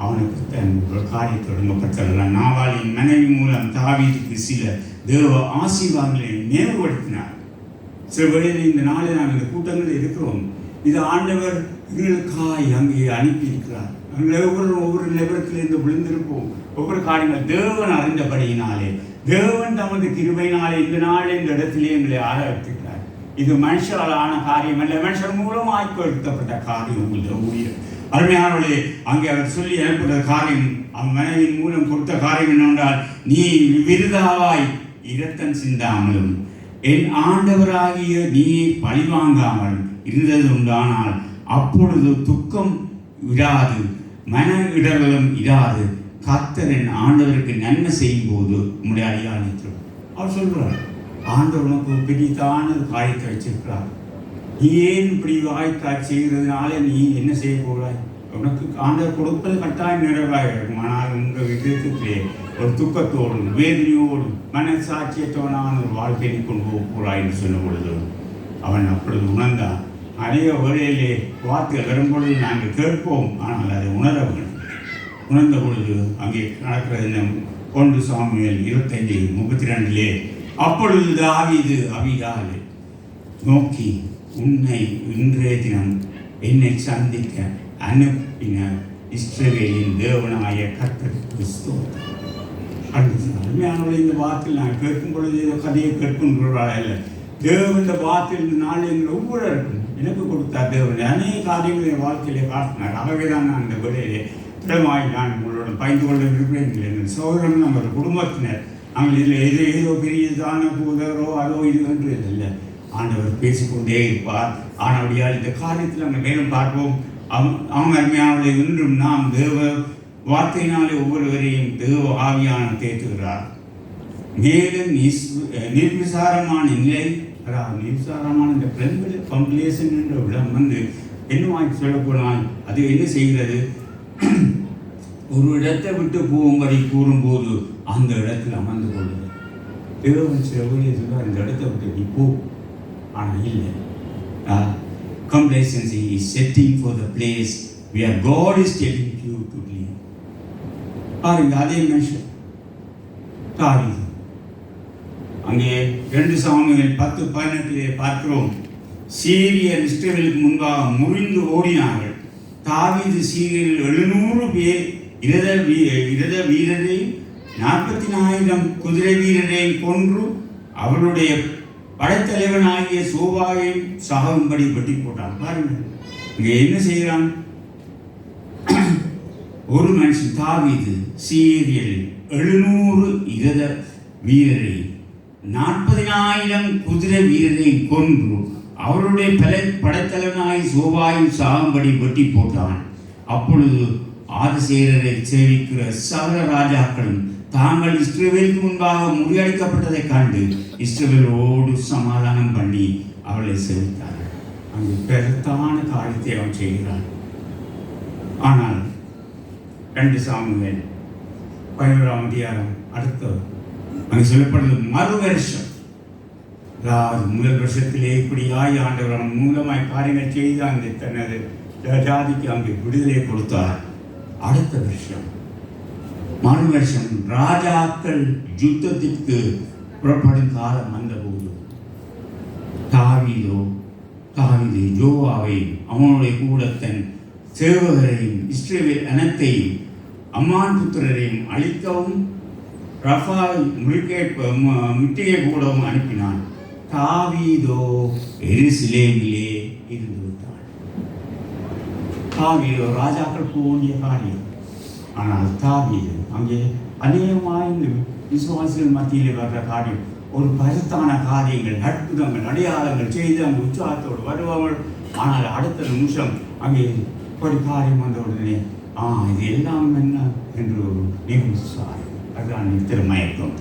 அவனுக்கு தன் ஒரு காரியம் தொடங்கப்பட்டதில்லை. நாவாலின் மனைவி மூலம் தாவீதுக்கு சில தேவ ஆசீர்வாதங்களை நினைவுபடுத்தினார். சில வேளையில் இந்த நாளில் நாம் இந்த கூட்டங்களில் இருக்கிறோம். இது ஆண்டவர் எங்களுக்காய் அங்கே அனுப்பியிருக்கிறார். ஒவ்வொரு நிலவரத்திலிருந்து விழுந்திருப்போம். ஒவ்வொரு காரியங்கள் தேவன் அறிந்தபடியினாலே, தேவன் தமது கிருபையினாலே இந்த நாள் இந்த இடத்திலே எங்களை ஆராய்த்திருக்கிறார். இது மனுஷராலான காரியம் அல்ல, மனுஷன் மூலமாய் கொடுக்கப்பட்ட காரியம். இந்த ஊழியர் அருமையானவர்களே, அங்கே அவர் சொல்லி அனுப்புகிற காரியம், அவன் மனைவியின் மூலம் கொடுத்த காரியம் என்னவென்றால், நீ விருதாவாய் இரத்தம் சிந்தாமலும் என் ஆண்டவராகிய நீ பழிவாங்காமல் இருந்தது உண்டானால் அப்பொழுது துக்கம் இராது, மன இடர்களும் இராது. கர்த்தர் என் ஆண்டவருக்கு நன்மை செய்யும் போது உம்முடைய அடியானித்தோம். அவர் சொல்கிறார், ஆண்டவர் உனக்கு பெரியதான காரியத்தை வச்சிருக்கிறார். நீ ஏன் இப்படி வாய்க்காய் செய்கிறதுனால நீ என்ன செய்ய போகிறாய்? உனக்கு ஆண்டவர் கொடுப்பது கட்டாயம் நிறைவாக இருக்கும். ஆனால் உங்கள் விதத்திலே ஒரு துக்கத்தோடும் வேதனையோடும் மனசாட்சியத்தோடான ஒரு வாழ்க்கையை கொண்டு போக போகிறாய் என்று சொன்ன பொழுது அவன் அப்பொழுது உணர்ந்தான். அநேக வேளையிலே வார்த்தைகள் வரும்பொழுது நாங்கள் கேட்போம், ஆனால் அதை உணர வேண்டும். உணர்ந்த பொழுது அங்கே நடக்கிறது 1 சாமுவேல் 25:32 அப்பொழுது தாவீது அபிகாலை நோக்கி, உன்னை இன்றைய தினம் என்னை சந்திக்க அனுப்பின இஸ்ரவேலின் தேவனாய கர்த்தருக்கு ஸ்தோத்திரம். அருமையானவர்கள், இந்த வார்த்தையில் நான் கேட்கும் பொழுது ஏதோ கதையை கேட்கின்றவர்களாக இல்லை. தேவன் இந்த வார்த்தையில் இந்த நாள் எங்கள் ஒவ்வொருவருக்கும் எனக்கு கொடுத்தார். தேவன் அநேக காரியங்களை என் வாழ்க்கையிலே காட்டினார். ஆகவே தான் நான் அந்த வேலையிலே திடமாய் நான் உங்களோட பயந்து கொள்ள இருக்கிறேன். எங்கள் சோதரன் நம்ம குடும்பத்தினர் நாங்கள் இதில் ஏதோ பெரியதான போதரோ அதோ இது என்று இல்லை. ஆண்டவர் பேசிக்கொண்டே இருப்பார். ஆனபடியால் இந்த காரியத்தில் நாங்கள் மேலும் பார்ப்போம். அவங்க அருமையானவர்களை இன்றும் நாம் தேவ வார்த்தையினாலே ஒவ்வொருவரையும் தேவ ஆவியான தேற்றுகிறார். மேலும் நிர்விசாரமான நிலை, அதாவது நிர்விசாரமான இந்த கம்ப்ளேஷன் என்ற இடம் என்னவாய் சொல்லப்போனால் அது என்ன செய்கிறது? ஒரு இடத்தை விட்டு போகும்படி கூறும்போது அந்த இடத்தில் அமர்ந்து கொள்வது. தேவன் சில ஊழியர் சொல்வார், இந்த இடத்தை விட்டு நீ போ. ஆனால் இல்லை, complacency is setting for the place where God is telling you to leave. பாருங்க, அதே மனுஷன் தாவீது அங்கே 2 சாமுவேல் 10:18 பார்க்கிறோம். சீரியர் இஸ்ரவேலுக்கு முன்பாக முறிந்து ஓடினார்கள். தாவீது சீரியரில் 700 பேர் இரத வீரரையும் 40,000 குதிரை வீரரையும் கொன்று அவருடைய படைத்தலைவனாகிய சோபாவை சாகும்படி வெட்டி போட்டான். பாருங்கள், இங்கே என்ன செய்கிறான்? ஒரு மனுஷன் தாவீது சீரியரில் 700 இரத வீரரை 40,000 குதிரை வீரரை கொன்று அவருடைய படைத்தலைவனாய் சோபாயும் சாகும்படி வெட்டி போட்டான். அப்பொழுது ஆதிசேரரை சேவிக்கிற சகல ராஜாக்களும் தாங்கள் இஸ்ரவேலுக்கு முன்பாக முறியடிக்கப்பட்டதை கண்டு இஸ்ரவேலோடு சமாதானம் பண்ணி அவளை சேவித்தார்கள். அங்கு பெருத்தான காரியத்தை அவன் செய்கிறான். ஆனால் 2 சாமுவேல் 11 அடுத்த அங்கு சொல்லப்படுறது மறு வருஷம், அதாவது முதல் வருஷத்திலே இப்படியாய் ஆண்டவர் மூலமாய் காரியங்கள் செய்து அங்கு தனது ஜாதிக்கு அங்கு விடுதலை கொடுத்தார். அடுத்த வருஷம் மறு வருஷம் ராஜாக்கள் யுத்தத்திற்கு புறப்படும் காலம் வந்தபோது தாவீது யோவாவையும் அவனுடைய கூட தன் சேவகரையும் இஸ்ரவேல் அனைத்தையும் அம்மான் புத்திரரையும் அழிக்கவும் ரஃபாய் முற்றுகை போடவும் அனுப்பினான். தாவீதோ எருசலேமிலே இருந்து விட்டான். தாவீதோ ராஜாக்கள் போண்டிய காரியம். ஆனால் தாவீது அங்கே அநேகமாக விசுவாசிகள் மத்தியிலே வர்ற காரியம், ஒரு பரிசுத்தான காரியங்கள், அற்புதங்கள், அடையாளங்கள் செய்து அங்கே உற்சாகத்தோடு வருவார்கள். ஆனால் அடுத்த நிமிஷம் அங்கே ஒரு காரியம் வந்த உடனே இது எல்லாம் என்ன என்று நிமிஷம் அதுதான் திருமயக்கம்.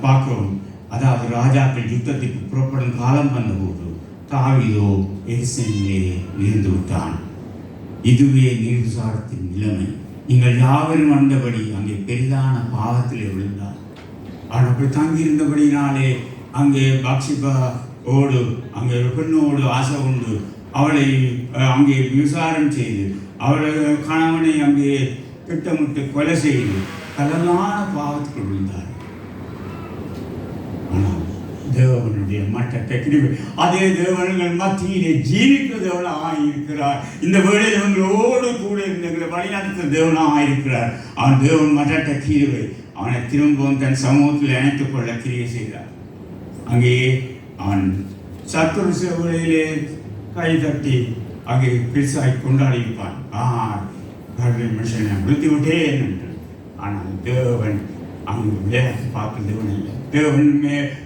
பார்க்கிறோம். அதாவது ராஜாக்கள் யுத்தத்திற்கு புறப்படும் காலம் வந்தபோது தாவீதோ எருசலேமிலே இருந்து விட்டான். இதுவே நிர்விசாரத்தின் நிலைமை. நீங்கள் யாவரும் வந்தபடி அங்கே பெரிதான பாவத்திலே விழுந்தார். ஆனால் அப்படி தங்கியிருந்தபடினாலே அங்கே பாக்ஷிபாவோடு அங்கே ஒரு பெண்ணோடு ஆசை உண்டு. அவளை அங்கே விசாரம் செய்து அவளை கணவனை அங்கே திட்டமிட்டு கொலை செய்து கடலான பாவத்துக்குள் விழுந்தார். ஆனால் தேவனுடைய மட்டத்தை கிருபை, அதே தேவன்கள் மத்தியிலே ஜீவிக்கிற தேவனாக இருக்கிறார். இந்த வேளையில் இவங்களோடு கூட இருந்தவர்களை வழிநடத்த தேவனாக இருக்கிறார். அவன் தேவன் மட்டத்தை கிருபை அவனை திரும்பவும் தன் சமூகத்தில் இணைத்துக் கொள்ள கிரியை செய்தார். அங்கேயே அவன் சத்துரு சேவையிலே கை தட்டி அங்கே பெருசாய் கொண்டாடி இருப்பான். மனுஷனை விழுத்தி விட்டேன் என்று. ஆனால் தேவன் அங்கு விளையாட்டு பார்க்க தேவன் இல்லை. தேவன்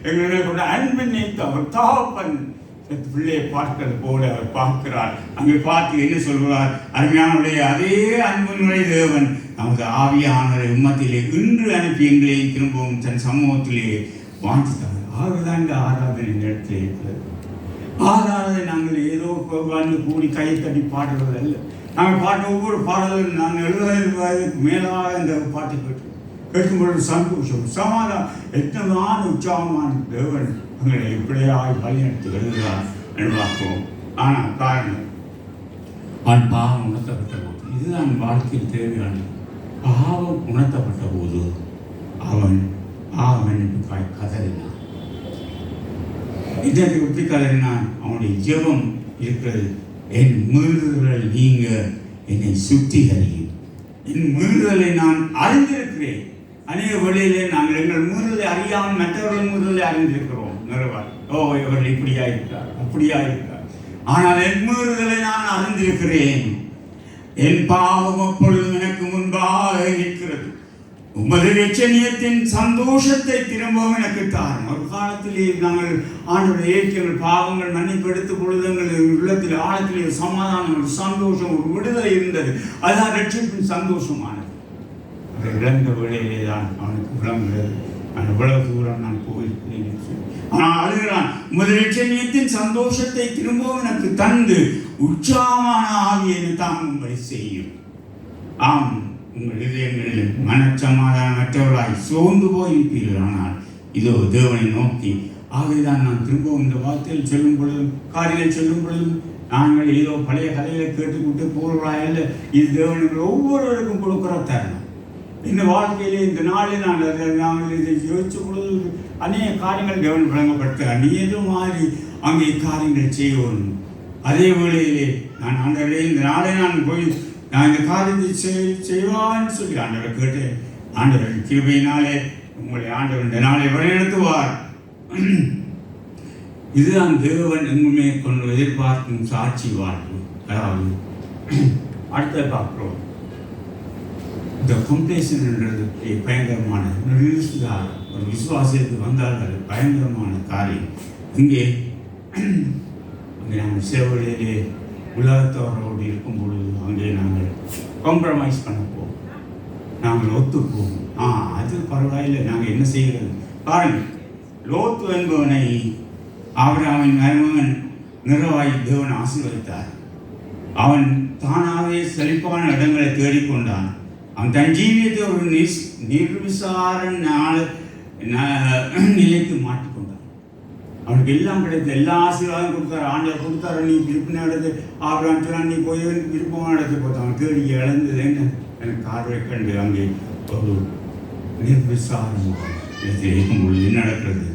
எங்களை கொண்ட அன்பின் நீத்து அவர் தகப்பன் பிள்ளையை பார்க்கிறது போல அவர் பார்க்கிறார். அங்கே பார்த்து என்ன சொல்கிறார்? அருமையானுடைய அதே அன்புடைய தேவன் நமது ஆவியானவரை உம்மத்திலே இன்று அனுப்பி எங்களையும் திரும்பவும் தன் சமூகத்திலே வாங்கித்தார். ஆகதான் இந்த ஆராதனை இந்த இடத்துல இருக்கிறது. ஆராதனை நாங்கள் ஏதோ வந்து கூடி கையை தட்டி பாடுறது அல்ல. நாங்கள் பாட்ட ஒவ்வொரு பாடலும் நாங்கள் 70 வயதுக்கு மேலாக இந்த பாட்டை கேட்கும் பொழுது சந்தோஷம், சமாதானம், எத்தனான உற்சாகமான தேவன் எங்களை இப்படியாக வழிநடத்தி வருகிறார் என்று பார்ப்போம். ஆனால் காரணம் அவன் பாவம் உணர்த்தப்பட்ட போது, இதுதான் வாழ்க்கையில் தேவையானது. பாவம் உணர்த்தப்பட்ட போது அவன் பாவம் கதறினான். இதற்கு எப்படி கதறினான்? அவனுடைய ஜெபம் இருக்கிறது. என் மீறுதல்கள் நீங்க என்னை சுத்திகரியும். என் மீறுதலை நான் அறிந்திருக்கிறேன். அநேக வழியிலே நாங்கள் எங்கள் மீறுதலை அறியாமல் மற்றவர்கள் மீறுதலை அறிந்திருக்கிறோம். நிறைவார் இவர்கள் இப்படியா இருக்கிறார், அப்படியா இருக்கிறார். ஆனால் என் மீறுதலை நான் அறிந்திருக்கிறேன். என் பாவம் அப்பொழுதும் எனக்கு முன்பாக இருக்கிறது. உமது இரட்சணியத்தின் சந்தோஷத்தை திரும்பவும் எனக்கு தாரும். ஒரு காலத்திலே நாங்கள் ஆண்டவரை ஏற்று பாவங்கள் மன்னிப்பு எடுத்துக் பொழுது எங்கள் உள்ளத்தில் ஆழத்திலே சமாதானம், ஒரு சந்தோஷம், ஒரு விடுதலை இருந்தது. அதுதான் ரட்சிப்பின் சந்தோஷமானது. அதை இழந்த வேளையிலே தான் அவனுக்கு விளங்குகிறது. நான் இவ்வளவு தூரம் நான் போயிருக்கிறேன். ஆனால் அழுகிறான், உமது இரட்சணியத்தின் சந்தோஷத்தை திரும்பவும் எனக்கு தந்து உற்சாகமான ஆவியை தாங்கும்படி செய்யும். ஆம், உங்கள் இதயங்களில் மனச்சமாதானமற்றவர்களாய் சோர்ந்து போயிருப்பீர்கள். ஆனால் இதோ தேவனை நோக்கி. ஆகவேதான் நான் திரும்பவும் இந்த வார்த்தையில் சொல்லும் பொழுதும் காரியங்கள் சொல்லும் பொழுதும் நாங்கள் ஏதோ பழைய கதைகளை கேட்டுக்கிட்டு போகிறவர்களாக இல்லை. இது தேவனுக்கு ஒவ்வொருவருக்கும் கொடுக்குற தருணம். இந்த வாழ்க்கையிலே இந்த நாளில் நாங்கள் இதை யோசிச்ச பொழுது அநேக காரியங்கள் தேவன் வழங்கப்படுத்துகிறார். நீ எதுவும் மாறி அங்கே காரியங்கள் செய்யணும். அதே வேளையிலே நான் ஆண்டவரே இந்த நாளை நான் போய் நான் இந்த காரியத்தை செய்வான்னு சொல்லி ஆண்டவரை கேட்டேன். ஆண்டவர் கிருபையினாலே உங்களை ஆண்டவர் இந்த நாளை வழிநடத்துவார். இதுதான் தேவன் எங்குமே கொண்டு எதிர்பார்க்கும் சாட்சி வாழ்வு. அதாவது அடுத்த பார்க்கிறோம், இந்த கம்ப்ளேஷன் என்றது பயங்கரமான ஒரு விசுவாசத்துக்கு வந்தார்கள் பயங்கரமான காரியம். இங்கே நாங்கள் சேவையிலே உலகத்தவரோடு இருக்கும் பொழுது அங்கே நாங்கள் காம்ப்ரமைஸ் பண்ண போவோம், நாங்கள் ஒத்துப்போம். அது பரவாயில்லை, நாங்கள் என்ன செய்கிறது பாருங்கள். லோத்து என்பவனை ஆபிரகாமின் மருமகன் நிறைவாய் தேவன் ஆசீர்வதித்தார். அவன் தானாகவே செழிப்பான இடங்களை தேடிக்கொண்டான். அவன் தன் ஜீவியத்தை ஒரு நிர்விசாரண நிலைக்கு மாற்றிக்கொண்டான். அவனுக்கு எல்லாம் கிடைத்த எல்லா ஆசீர்வாதம் கொடுத்தாரு. ஆண்டவர் கொடுத்தாரு. நீ விருப்பின இடத்து ஆபிரகாம் சொன்னான், நீ போய் விருப்பமான இடத்துக்கு போத்தான். தேடி இழந்தது என்ன எனக்கு கார்வை கண்டு அங்கே ஒரு நிர்விசாரணமாக இருக்கும் பொழுது என்ன நடக்கிறது?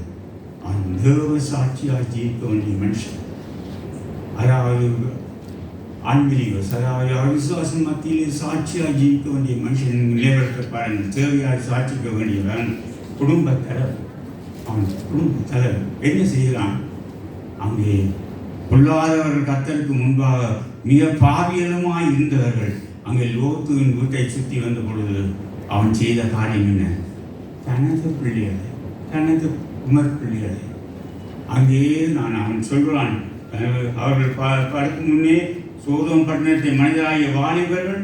அவன் தேவ சாட்சியாக ஜீவிக்க வேண்டிய மனுஷன், அதாவது அன்பிலிவர்ஸ், அதாவது அவிசுவாசம் மத்தியிலே சாட்சியாக ஜீவிக்க வேண்டிய மனுஷன் நிலைவரத்தை பாருங்கள். தேவையாக சாட்சிக்க வேண்டியவன் குடும்ப தலைவர். அவன் குடும்ப தலைவர் என்ன செய்கிறான்? அங்கே பொல்லாதவர்கள் கர்த்தருக்கு முன்பாக மிக பாவியலுமாய் இருந்தவர்கள் அங்கே லோத்துவின் வீட்டை சுற்றி வந்த பொழுது அவன் செய்த காரியம் என்ன? தனது பிள்ளைகளை, தனது குமர் பிள்ளைகளை அங்கேயே அவன் சொல்கிறான். அவர்கள் படுக்கு முன்னே சோதோம் பட்டணத்தை மனிதராகிய வாலிபர்கள்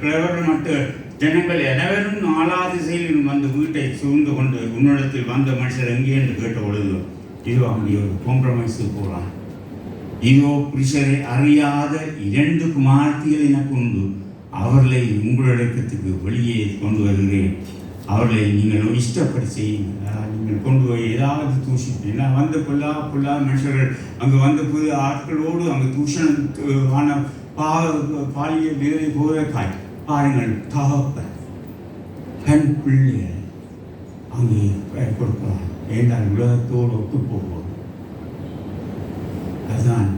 கிழவர்கள் மற்ற ஜனங்கள் அனைவரும் 4 திசையிலும் வந்து வீட்டை சூழ்ந்து கொண்டு உன்னிடத்தில் வந்த மனுஷர் எங்கே என்று கேட்ட பொழுது இதோ அங்கே ஒரு காம்ப்ரமைஸுக்கு போகிறான். இதோ புருஷரை அறியாத 2 குமார்த்திகள் எனக்கு உண்டு, அவர்களை உங்களிடத்துக்கு வெளியே கொண்டு வருகிறேன். அவர்களை நீங்கள் இஷ்டப்படி செய்யுங்கள். நீங்கள் கொண்டு போய் ஏதாவது தூஷிப்பீங்க. நான் வந்த புல்லா மனுஷர்கள் அங்கே வந்த புது ஆட்களோடு அங்கே தூஷணமான பாலியல் நிலை போகிற பாருங்கள். தகப்பன் பெண் பிள்ளைகள் அங்கே கொடுக்கலாம். ஏனால் உலகத்தோடு ஒத்து போவோம். அதுதான்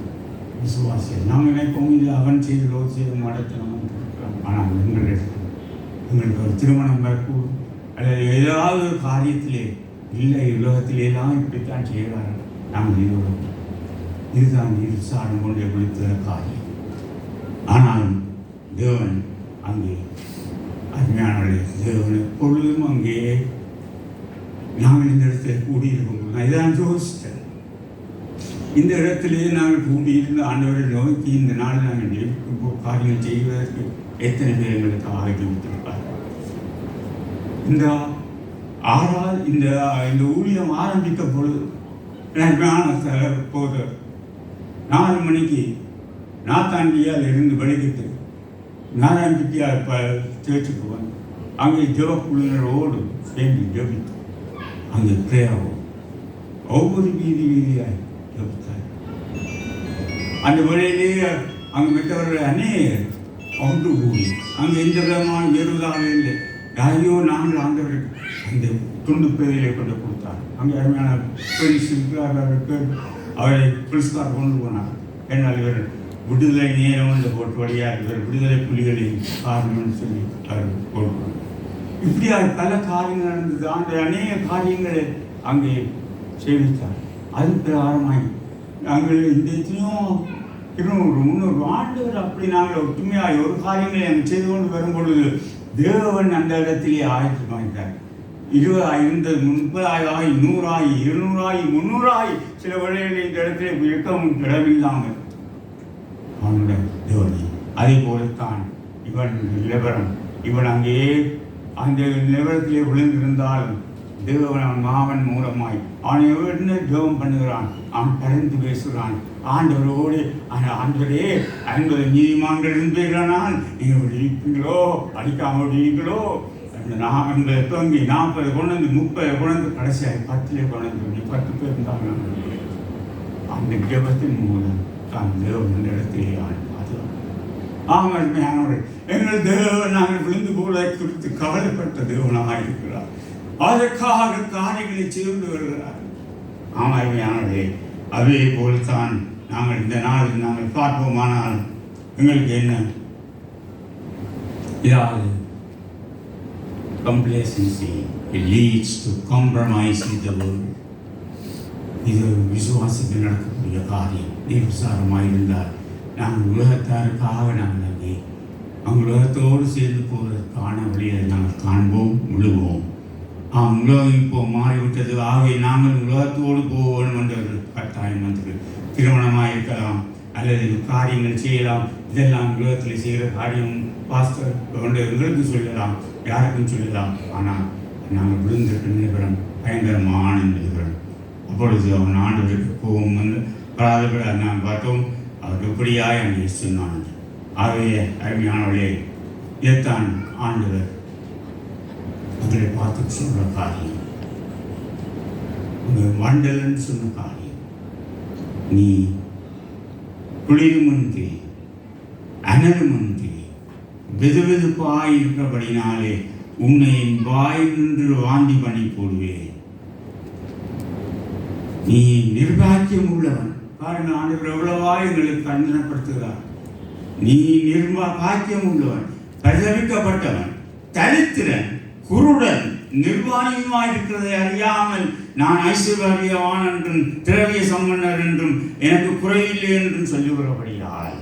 விசுவாசியம். நாங்கள் நினைப்போம் இது அவன் செய்தோ செய்த மடத்தனம் கொடுக்கலாம். ஆனால் எங்களுக்கு ஒரு திருமணம் வரக்கூடும் அல்லது ஏதாவது ஒரு காரியத்திலே இல்லை உலகத்திலேலாம் இப்படித்தான் செய்கிறார்கள். நாங்கள் இதுதான் சாரம் கொண்டே விழுத்த காரியம். ஆனாலும் தேவன் அங்கே அருமையானவர்களே, தேவன் எப்பொழுதும் அங்கே நாங்கள் இந்த இடத்தில் கூடியிருக்கோம். நான் இதான் யோசித்தேன். இந்த இடத்திலே நாங்கள் கூடியிருந்து ஆண்டவரை நோக்கி இந்த நாள் நாங்கள் காரியங்கள் செய்வதற்கு எத்தனை பேர் எங்களுக்கு ஆகிவிட்டிருப்பார். இந்த இந்த ஊழியம் ஆரம்பித்த பொழுது போது 4 மணிக்கு நாத்தாண்டியால் இருந்து வெளிக்கிட்டு நாராயணபிட்டியார் சேர்ச்சுக்கு வந்து அங்கே ஜெபக்குழுவினரோடு சேர்ந்து ஜெபித்து அங்கே பிரேயாவும் ஒவ்வொரு வீதியாய் ஜெபித்தார். அந்த வழியிலேயே அங்கே மற்றவர்கள் அநேகர் ஒன்று கூடி அங்கே எந்த விதமான வேறுதாக இல்லை. யாரையோ நாங்கள் ஆண்டவருக்கு அந்த துண்டு பேரிலே கொண்டு கொடுத்தார். அங்கே அருமையான இருக்கிறார்களுக்கு அவரை புரஸ்கார் கொண்டு போனார். என்னால் இவர் விடுதலை நேரம் இந்த போட்டு வழியாக இவர் விடுதலை புலிகளின் காரணம்னு சொல்லி அவர் கொடுக்கணும். இப்படியாக பல காரியங்கள் நடந்தது. அந்த அநேக காரியங்களை அங்கே சேவித்தார். அது பிரகாரமாகி நாங்கள் இந்த எத்தனையும் 200 ஆண்டுகள் அப்படி நாங்கள் ஒற்றுமையாக ஒரு காரியங்களை அங்கே செய்து கொண்டு வரும்பொழுது தேவன் அந்த இடத்திலே ஆயத்தமாகிட்டார். 20 இருந்தது 30,000 100,000 200,000 300,000 சில வேளைகளில் இந்த இடத்திலே இருக்கவும் இடமில்லாமல் அவனுடைய தேவனை. அதே போலத்தான் இவன் நிலவரம். இவன் அங்கே அந்த நிலவரத்திலே விழுந்திருந்தாலும் தேவன் அவன் மாவன் மூலமாய் அவன் என்ன தேவம் பண்ணுகிறான். அவன் பறந்து பேசுகிறான் ஆண்டவரோடு. ஆண்டவரே 50 நீதிமான்கள் இருந்தீர்களானால் நீங்கள் விடுவிப்பீங்களோ அடிக்காமல் விடுவீங்களோ. அந்த தொங்கி 40 கொண்டு 30 கொண்டு கடைசியாக 10 கொண்டு 10 பேர் இருந்தாங்க. அந்த ஜெபத்தின் மூலம் தான் தேவன் இடத்திலே ஆமாம். எங்கள் தேவன் நாங்கள் விழுந்து போல குறித்து கவலைப்பட்ட தேவனாக இருக்கிறார். அதற்காக காரியங்களை செய்து வருகிறார். ஆமாய்மையானவர்களே, அதே போல்தான் நாங்கள் இந்த நாளில் நாங்கள் பார்ப்போமானால் எங்களுக்கு என்ன இதாவது complacency, it leads to compromise with the world. இது விசுவாசத்தில் நடக்கக்கூடிய காரியம். விசாரமாக இருந்தால் நாங்கள் உலகத்தாருக்காக நாங்கள் அங்கே உலகத்தோடு சேர்ந்து போவதற்கான வழியை நாங்கள் காண்போம் முழுவோம். உலகம் இப்போ மாறிவிட்டது. ஆகவே நாங்கள் உலகத்தோடு போவோம் என்ற ஒரு கட்டாயம் வந்து திருமணமாக இருக்கலாம் அல்லது காரியங்கள் செய்யலாம். இதெல்லாம் உலகத்தில் செய்கிற காரியம் பாஸ்டர் எங்களுக்கு சொல்லலாம், யாருக்கும் சொல்லலாம். ஆனால் நாங்கள் விழுந்திருக்க நிலவரம் பயங்கரமான நிலவரம். அப்பொழுது அவன் ஆண்டவருக்கு கோபம் வந்து பராதபடி நான் பார்த்தோம். அவர் எப்படியாய் அங்கே சொன்னான். ஆகவே அருமையானவர்களே, இதைத்தான் ஆண்டவர் அவரை பார்த்து சொல்கிற காரியம். உங்கள் மண்டலன்னு சொன்ன காரியம். நீ குளிருமன்றி அனலுமன்றி வெதுவெதுப்பாய் இருக்கிறபடினாலே உன்னை வாய் நின்று வாந்தி பண்ணி போடுவேன். நீ நிர்பாக்கியம் உள்ளவன். பாருங்கள், ஆண்டவர் எவ்வளவா எங்களுக்கு கண்டனப்படுத்துகிறார். நீ பாக்கியம் உள்ளவன், பரிதவிக்கப்பட்டவன், தரித்திரன், குருடன், நிர்வாணியுமாய் இருக்கிறதை அறியாமல் நான் ஐஸ்வர்யவான் என்றும் திரவிய சம்பன்னர் என்றும் எனக்கு குறையில்லை என்றும் சொல்லுகிறபடியால்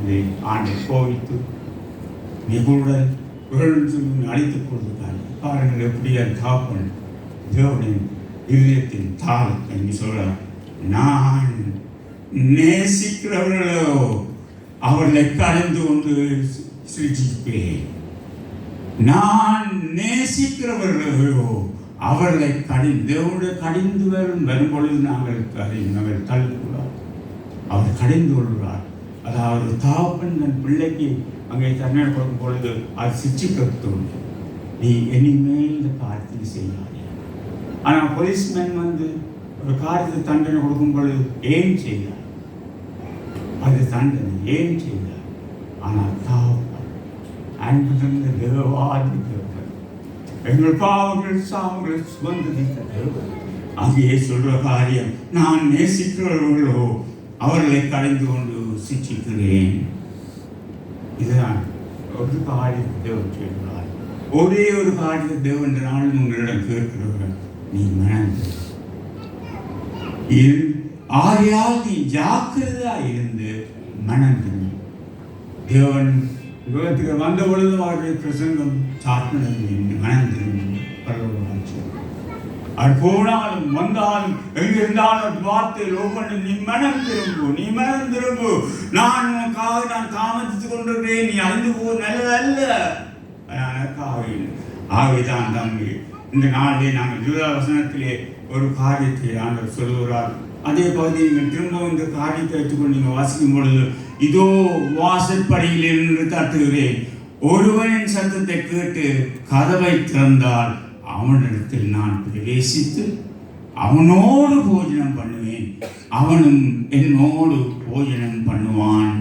இதை ஆண்டை கோவித்து நீ குருடன் குரல் அழைத்துக் கொடுத்தாங்க. பாருங்கள் எப்படி என் தாப்பன் தேவனின் இதயத்தின் தாளத்தை என்று சொல்றார். நான் நேசிக்கிறவர்களோ அவர்களை கலந்து கொண்டு சிரிச்சிப்பேன். நான் நேசிக்கிறவர்களோ அவர்களை தேவனுடைய கடிந்து வரும்பொழுது நாங்கள் தள்ளக்கூடாது. அவர் கடிந்து கொள்கிறார். அதாவது தாப்பன் தன் பிள்ளைக்கு அங்கே தண்ணீர் கொடுக்கும் பொழுது அது சிச்சிக்க தோன்றும். நீ இனிமேல் இந்த காரியத்தில் செய்யாதே. ஆனால் போலீஸ்மேன் வந்து ஒரு காரியத்தை தண்டனை கொடுக்கும் பொழுது ஏன் செய்தார்? அது தண்டனை ஏன் செய்தார்? ஆனால் அன்புகின்ற தேவாதி தேவன், எங்கள் பாவங்கள் சாவங்களை சுமந்திருந்த தேவன் அங்கே சொல்ற காரியம், நான் நேசிக்கிறவர்களோ அவர்களை கலைந்து கொண்டு சிக்ஷிக்கிறேன். இதுதான் ஒரு காரியத்தை தேவன் சொல்கிறார். ஒரே ஒரு காரியத்தை தேவன் நாளும் உங்களிடம் கேட்கிறவர்கள், நீ மனந்து ஆகையால் நீ ஜாக்கிரதா இருந்து மனந்து. தேவன் உலகத்துக்கு வந்த பொழுது அவருடைய பிரசங்கம் சாத்தினது மனந்திரும்பு பரவாச்சு. அது போனாலும் வந்தாலும் எங்கிருந்தாலும் வார்த்தையில் ஒவ்வொன்று நீ மனம் திரும்பு, நீ மனம் திரும்பு, நான் உனக்காக நான் காமத்தித்துக் கொண்டிருக்கிறேன், நீ அழிந்து போ, நல்லதல்ல. ஆகவேதான் தம்பி இந்த நாளிலே நாங்கள் யூதா வசனத்திலே ஒரு காரியத்தை ஆண்டவர் சொல்லுகிறார். அதே பகுதியை நீங்கள் திரும்ப இந்த காரியத்தை வைத்துக்கொண்டு நீங்கள் வாசிக்கும் பொழுது, இதோ வாசற்படியில் இருந்து தட்டுகிறேன், ஒருவனின் சத்தத்தை கேட்டு கதவை திறந்தால் அவனிடத்தில் நான் பிரவேசித்து அவனோடு போஜனம் பண்ணுவேன், அவனும் என்னோடு போஜனம் பண்ணுவான்.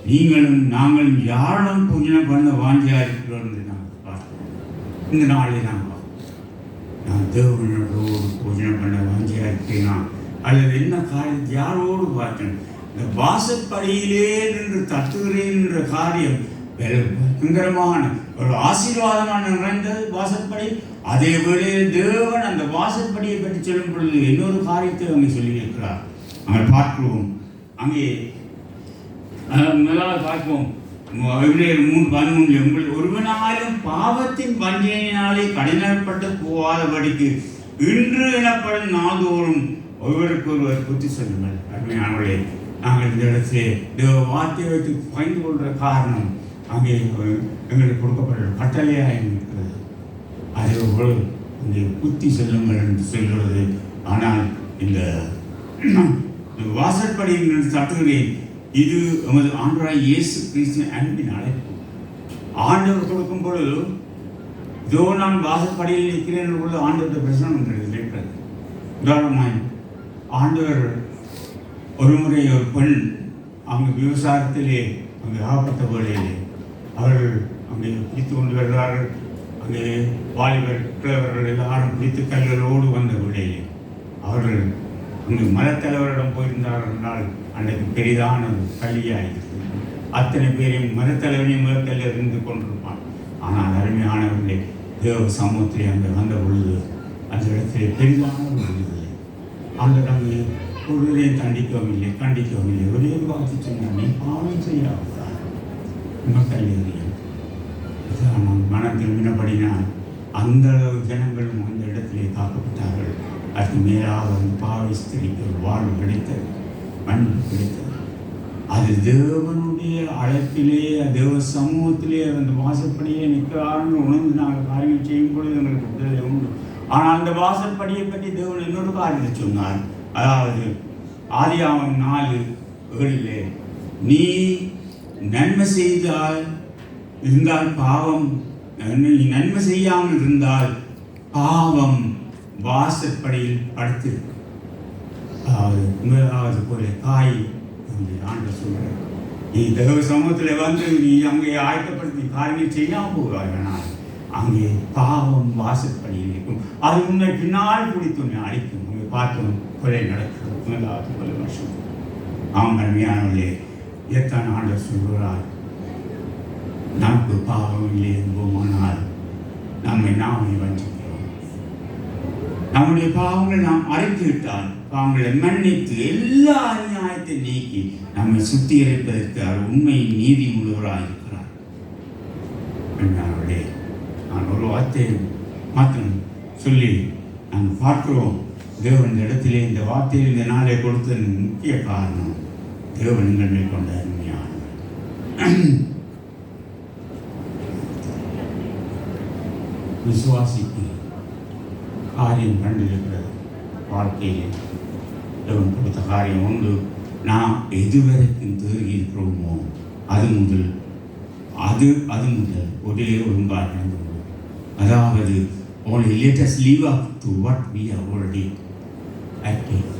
நீங்களும் நாங்களும் யாரும் போஜனம் பண்ண வாஞ்சியா இருக்கிறோம் என்று நாங்கள் பார்க்கிறோம். இந்த நாளில் நான் தேவனோடு போஜனம் பண்ண வாஞ்சியா இருக்கிறேனா அல்லது என்ன காரியத்தை யாரோடு பார்த்தேன்? இந்த வாசற்படியிலே நின்று தட்டுகிறேன் என்ற காரியம் பயங்கரமான ஒரு ஆசீர்வாதமான நிறைந்தது வாசற்படி. அதே வேளையில் தேவன் அந்த வாசற்படியை பற்றி சொல்லும் பொழுது இன்னொரு காரியத்தை அங்கே சொல்லியிருக்கிறார். நாங்கள் பார்க்கிறோம். அங்கே முதலாவது பார்ப்போம், 3:13 உங்கள் ஒருவனாலும் பாவத்தின் வஞ்சனையினாலே கடினப்பட்டு போகாதபடிக்கு இன்று எனப்படும் நாள்தோறும் ஒருவருக்கு ஒருவர் புத்தி சொல்லுங்கள். அருமையானவர்களே, நாங்கள் இந்த இடத்திலே தேவ வார்த்தையை வைத்து பயந்து கொள்கிற காரணம் அங்கே எங்களுக்கு கொடுக்கப்பட்ட கட்டளையாக இருக்கிறது. அதே போல் இங்கே புத்தி செல்லுங்கள் என்று சொல்கிறது. ஆனால் இந்த வாசற்படியில் தட்டுகிறேன், இது எமது ஆண்டவராகிய இயேசு கிறிஸ்துவின் அன்பின் அழைப்பு. ஆண்டவர் கொடுக்கும் பொழுது இதோ நான் வாசற்படியில் நிற்கிறேன் பொழுது ஆண்டவருடைய பிரசனம் இருக்கிறது. உதாரணமாய் ஆண்டவர் ஒரு முறை ஒரு பெண் அங்கு விவசாயத்திலே அங்கே ஆகப்பட்ட வேளையிலே அவர்கள் அங்கே பிடித்து கொண்டு வருகிறார்கள். அங்கே வாலிபர் கிழவர்கள் எல்லாரும் பிடித்து கல்களோடு வந்த வேளையிலே அவர்கள் அங்கு மதத்தலைவரிடம் போயிருந்தார்கள் என்றால் அன்றைக்கு பெரிதான ஒரு பள்ளியாயிருக்கிறது. அத்தனை பேரையும் மதத்தலைவனையும் முதற்கல்ல இருந்து கொண்டிருப்பான். ஆனால் அருமையானவர்களே, தேவ சமூகத்திலே அங்கே வந்த பொழுது அந்த இடத்திலே பெரிதான ஒரு விடுதலை. அந்த அங்கே ஒருவரையும் கண்டிக்கவும் இல்லை. ஒரே பார்த்து சொன்னார், நீ பாவம் செய்யாவிட்டார் மக்கள் நான் மனம் திரும்பினபடினால் அந்த அளவு ஜனங்களும் அந்த இடத்திலே காக்கப்பட்டார்கள். அதுக்கு மேலாக அந்த பாவை ஸ்திரிக்கு ஒரு வாழ்வு கிடைத்தது, மன்னிப்பு கிடைத்தது. அது தேவனுடைய அழைப்பிலே தேவ சமூகத்திலே அந்த வாசற்படியே நிற்கிறார்கள் உணர்ந்து நாங்கள் காரியங்கள் செய்யும் பொழுது எங்களுக்கு விடுதலை உண்டு. ஆனால் அந்த வாசற்படியை பற்றி தேவன் இன்னொரு காரியத்தை சொன்னார். அதாவது ஆதியாகமம் 4:7 நீ நன்மை செய்தால் இருந்தால் பாவம், நீ நன்மை செய்யாமல் இருந்தால் பாவம் வாசற்படியில் படுத்திருக்கும். அதாவது முதலாவது போல காய் ஆண்டு சொல்ற, நீ தேவ சமூகத்தில் வந்து நீ அங்கே ஆயத்தப்படுத்தி காரியங்கள் செய்யாமல் போகிறாய், அங்கே பாவம் வாசற்படியில் இருக்கும். அது உன்னை பின்னால் பிடித்து உன்னை அழைக்கும். அங்கே பார்த்தோம் கொலை நடக்கிறது, முதலாவது கொலை வருஷம். ஆம் அருமையானவர்களே, எத்தனை ஆண்டு சொல்கிறார், நமக்கு பாவம் இல்லை என்போமானால் நம்மை நாமே வஞ்சிக்கிறோம். நம்முடைய பாவங்களை நாம் அறிந்துவிட்டால் பாவங்களை மன்னித்து எல்லா அநியாயத்தை நீக்கி நம்மை சுத்திகரிப்பதற்கு அவர் உண்மை நீதி உள்ளவராக இருக்கிறார். அவர்களே, நான் ஒரு வார்த்தையை மாத்திரம் சொல்லி நாங்கள் பார்க்கிறோம். தேவன் இந்த இடத்திலே இந்த வார்த்தையில் இந்த நாளை கொடுத்ததன் முக்கிய காரணம் தேவன் எங்கள் மேல் கொண்ட அருமையான விசுவாசிக்கு காரியம் கண்டிருக்கிறது. வாழ்க்கையில் தேவன் கொடுத்த காரியம் உண்டு. நாம் எதுவரைக்கும் தேறி இருக்கிறோமோ அது முதல் ஒரே ஒழுங்காக நடந்து அதாவது only let us live up to what we have already attained.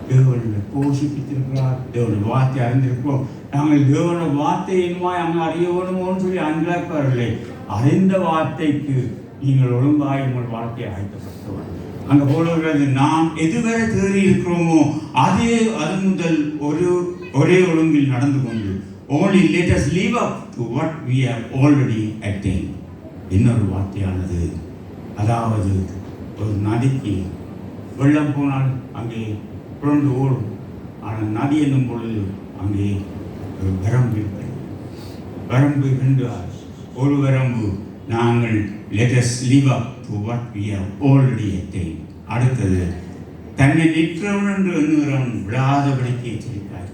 தேவனை போஷிப்பித்திருக்கிறார், தேவனுடைய வார்த்தை அறிந்திருக்கிறோம். நாங்கள் தேவனுடைய வார்த்தை என்னமாய் அங்கே அறிய வேணுமோன்னு சொல்லி அன்றாப்பார்களே, அறிந்த வார்த்தைக்கு நீங்கள் ஒழுங்காய் உங்கள் வாழ்க்கையை ஆயத்தப்படுத்தவர். அங்கே போடுகிறது, நாம் எதுவரை தேறி இருக்கிறோமோ அது முதல் ஒரே ஒழுங்கில் நடந்து கொண்டு only let us live up to what we have already attained. இன்னொரு வார்த்தையானது, அதாவது ஒரு நதிக்கு வெள்ளம் போனால் அங்கே புரண்டு ஓடும், ஆனால் நதி என்னும் பொழுது அங்கே ஒரு வரம்பு இருக்கிறது. வரம்பு என்றால் ஒரு வரம்பு, நாங்கள் let us live up to what we have already attained. அடுத்தது, தன்னை நிற்றவன் என்று எண்ணுகிறவன் விடாதபடிக்கு எச்சரிக்கிறார்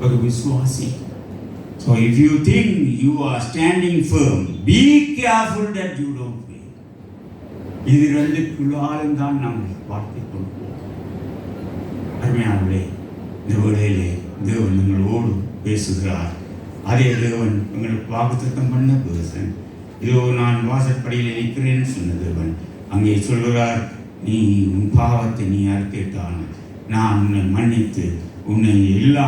ஒரு விசுவாசி. So if you think you are standing firm, be careful that you don't fail. இது ரெண்டுக்குள்ளாலும் தான் நாம் வார்த்தை கொண்டு அருமையானவர்களே, இந்த வேளையிலே தேவன் எங்களோடு பேசுகிறார். அதே தேவன் எங்களுக்கு வாக்குத்தத்தம் பண்ண பேசன். இதோ நான் வாசற்படியில் நிற்கிறேன்னு சொன்ன தேவன் அங்கே சொல்கிறார், நீ உன் பாவத்தை நீ அறிக்கையிட்டால் நான் உன்னை மன்னித்து உன்னை எல்லா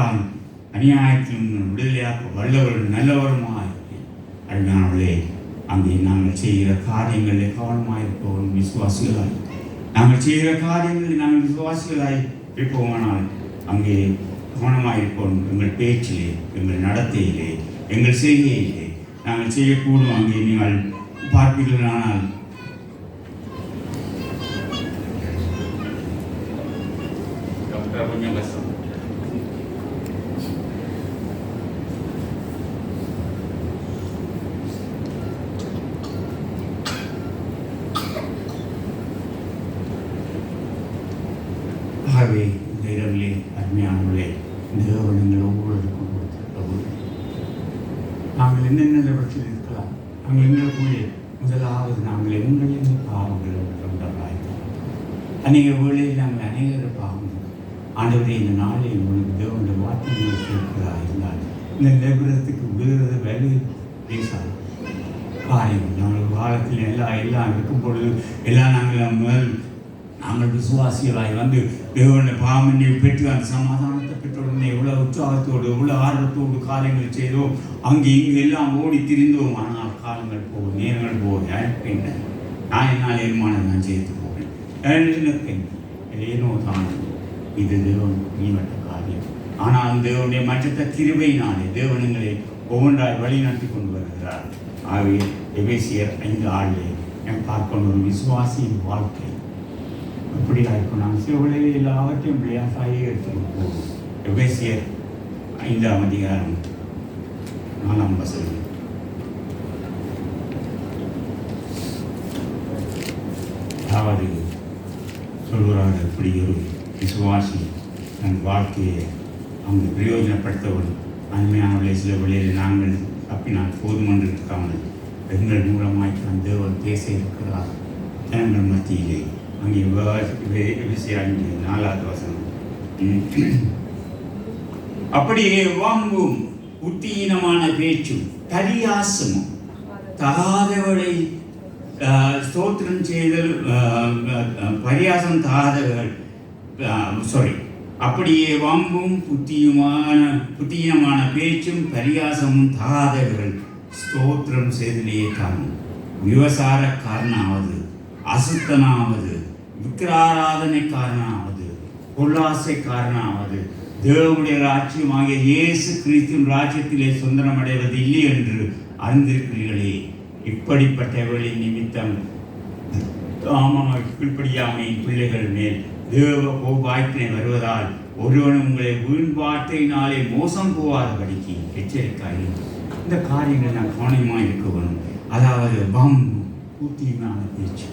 அநியாயத்திலும் விடுதலையாக்க வல்லவர்கள் நல்லவருமாக இருக்கேன். அருமையானவர்களே, அங்கே நாங்கள் செய்கிற காரியங்களில் கவனமாக இருப்பவரும் விசுவாசிகளாய், நாங்கள் செய்கிற காரியங்களில் நாங்கள் விசுவாசிகளாய் இருப்போமானால் அங்கே கவனமாக இருப்போம். எங்கள் பேச்சிலே, எங்கள் நடத்தையிலே, எங்கள் செய்கையிலே நாங்கள் செய்யக்கூடும். அங்கே நீங்கள் பார்ப்பீர்களானால் கொஞ்சம் கஷ்டம். ஆகவே இந்த இரவிலே அருமையானவர்களே, தேவனங்கள் ஒவ்வொருவருக்கும் நாங்கள் என்னென்ன பட்சத்தில் இருக்கலாம். நாங்கள் எங்களுக்குள்ளே முதலாவது நாங்கள் எங்களின் பாவங்கள் கொண்டவராயிருக்கிறோம். அநேக வேளையில் நாங்கள் அநேக பாவங்கள் ஆண்டவரே இந்த நாளில் உங்களுக்கு தேவனுடைய வார்த்தைகள் கேட்கிறதா இருந்தால் இந்த நிபுணத்துக்கு விழுகிறது வேலை பேசாது காரியம். நாங்கள் காலத்தில் எல்லாம் இருக்கும் பொழுது எல்லாம் நாங்கள் விசுவாசிகளாய் வந்து தேவனுடைய பாவனை பெற்று அந்த சமாதானத்தை பெற்றவுடனே எவ்வளோ உற்சாகத்தோடு எவ்வளோ ஆர்வத்தோடு காரியங்கள் செய்தோம். அங்கே இங்கு எல்லாம் ஓடி திரிந்தோம். ஆனால் காலங்கள் போகும், நேரங்கள் போகும். நான் என்னால் ஏமானது நான் செய்து போவேன். ஏனோ தான் இது தேவன் நீமற்ற காரியம். ஆனால் தேவனுடைய மற்ற கிருபையினாலே தேவனங்களை ஒவ்வொன்றாய் வழி நடத்தி கொண்டு வருகிறார். ஆகவே எபேசியர் 5:6 பார்க்கணும், ஒரு விசுவாசியின் வாழ்க்கை அப்படியா இருக்கும். நாம் சிவலையில் எல்லாவற்றையும் விளையாட்டாக எடுத்துக்கொண்டு போகும். எபேசியர் 5:4 அதாவது சொல்கிறார், எப்படி ஒரு விசுவாசி தன் வாழ்க்கையை அவங்க பிரயோஜனப்படுத்தவன் அண்மையானவர்களை சில வழியில் நாங்கள் தப்பினால் போதுமென்று இருக்காமல் எங்கள் மூலமாய் தன் தேவன் பேச இருக்கிறார் ஜனங்கள் மத்தியிலே. அங்கே விஷயம் 4 அப்படியே வாங்கும் புத்தியீனமான பேச்சும் பரியாசமும் தகாதவளை ஸ்தோத்திரம் செய்தல் பரியாசம் தகாதவர்கள் அப்படியே வம்பும் புத்தியீனமான பேச்சும் பரியாசமும் தகாதவர்கள் ஸ்தோத்திரம் செய்தலே காணும். விவசாரக்காரனாவது, அசுத்தனாவது, விக்கிராராதனைக்காரனாவது, பொருளாசைக்காரனாவது தேவனுடைய ராஜ்யமாகிய இயேசு கிறிஸ்துவின் ராஜ்யத்திலே சுதந்திரம் அடைவது இல்லை என்று அறிந்திருக்கிறீர்களே. இப்படிப்பட்டவர்களின் நிமித்தம் கீழ்ப்படியாமையின் பிள்ளைகள் மேல் தேவ கோபாக்கினை வருவதால் ஒருவனும் உங்களை வீண் வார்த்தையினாலே மோசம் போவாதபடிக்கு எச்சரிக்காய். இந்த காரியங்கள் நான் கவனமாக இருக்க வேணும். அதாவது பூத்தியமான பேச்சு.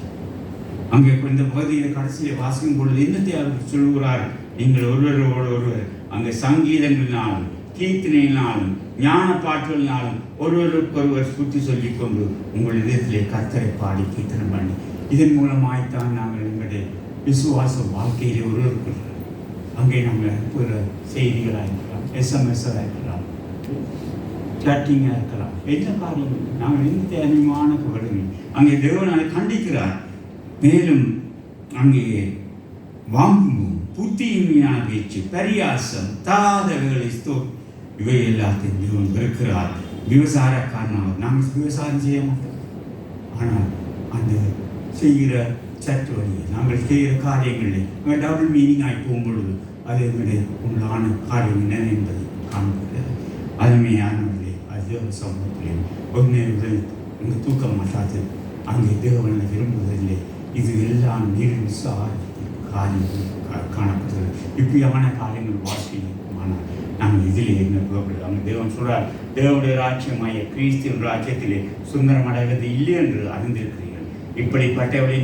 அங்கே இந்த பகுதியில் கடைசியில் வாசிக்கும் பொழுது என்னத்தை அவர் சொல்கிறார், நீங்கள் ஒருவர் அங்கே சங்கீதங்களினாலும் கீர்த்தனையினாலும் ஞான பாட்டுகளினாலும் ஒருவருக்கொருவர் சுற்றி சொல்லிக் கொண்டு உங்கள் இதயத்திலே கர்த்தரை பாடி கீர்த்தனை பண்ணி இதன் மூலமாய்த்தான் நாங்கள் எங்களுடைய விசுவாச வாழ்க்கையிலே ஒருவருக்கு அங்கே நம்ம அனுப்புகிற செய்திகளாக இருக்கலாம், SMS இருக்கலாம், சட்டிங்காக இருக்கலாம், எல்லா காரியங்களும் நாங்கள் எந்த தேவையான கவலைகள் அங்கே தேவன் அதை கண்டிக்கிறார். மேலும் அங்கே வாங்கும் புத்தியின்மையான பேச்சு, பரியாசம், தாதவைகளை இவை எல்லாத்தையும் தேவன் வெறுக்கிறார். விவசாயக்காரனாக நாங்கள் விவசாயம் செய்ய மாட்டோம், ஆனால் அந்த செய்கிற சற்று வழியை நாங்கள் செய்கிற காரியங்களில் நாங்கள் டபுள் மீனிங் ஆகி போகும்பொழுது அது எங்களுடைய உள்ளான காரியம் என்ன என்பதை காண்பிக்கிறது. அருமையானவர்களே, அது தேவ சமூகத்திலே ஒன்றே முதல் இங்கு தூக்க மாட்டாது, அங்கே தேவனை விரும்புவதில்லை. இது எல்லாம் நீரின் காரியங்கள் காணப்படுகிறது. இப்படியான காரியங்கள் வாழ்க்கையில் ஆனால் நாங்கள் இதிலே என்ன புகப்படுது. அவங்க தேவன் சொல்கிறார், தேவனுடைய ராஜ்யமாய கிறிஸ்துவின் ராஜ்யத்திலே சுந்தரம் அடைவது இல்லை என்று அறிந்திருக்கிறீர்கள். இப்படிப்பட்டவர்களை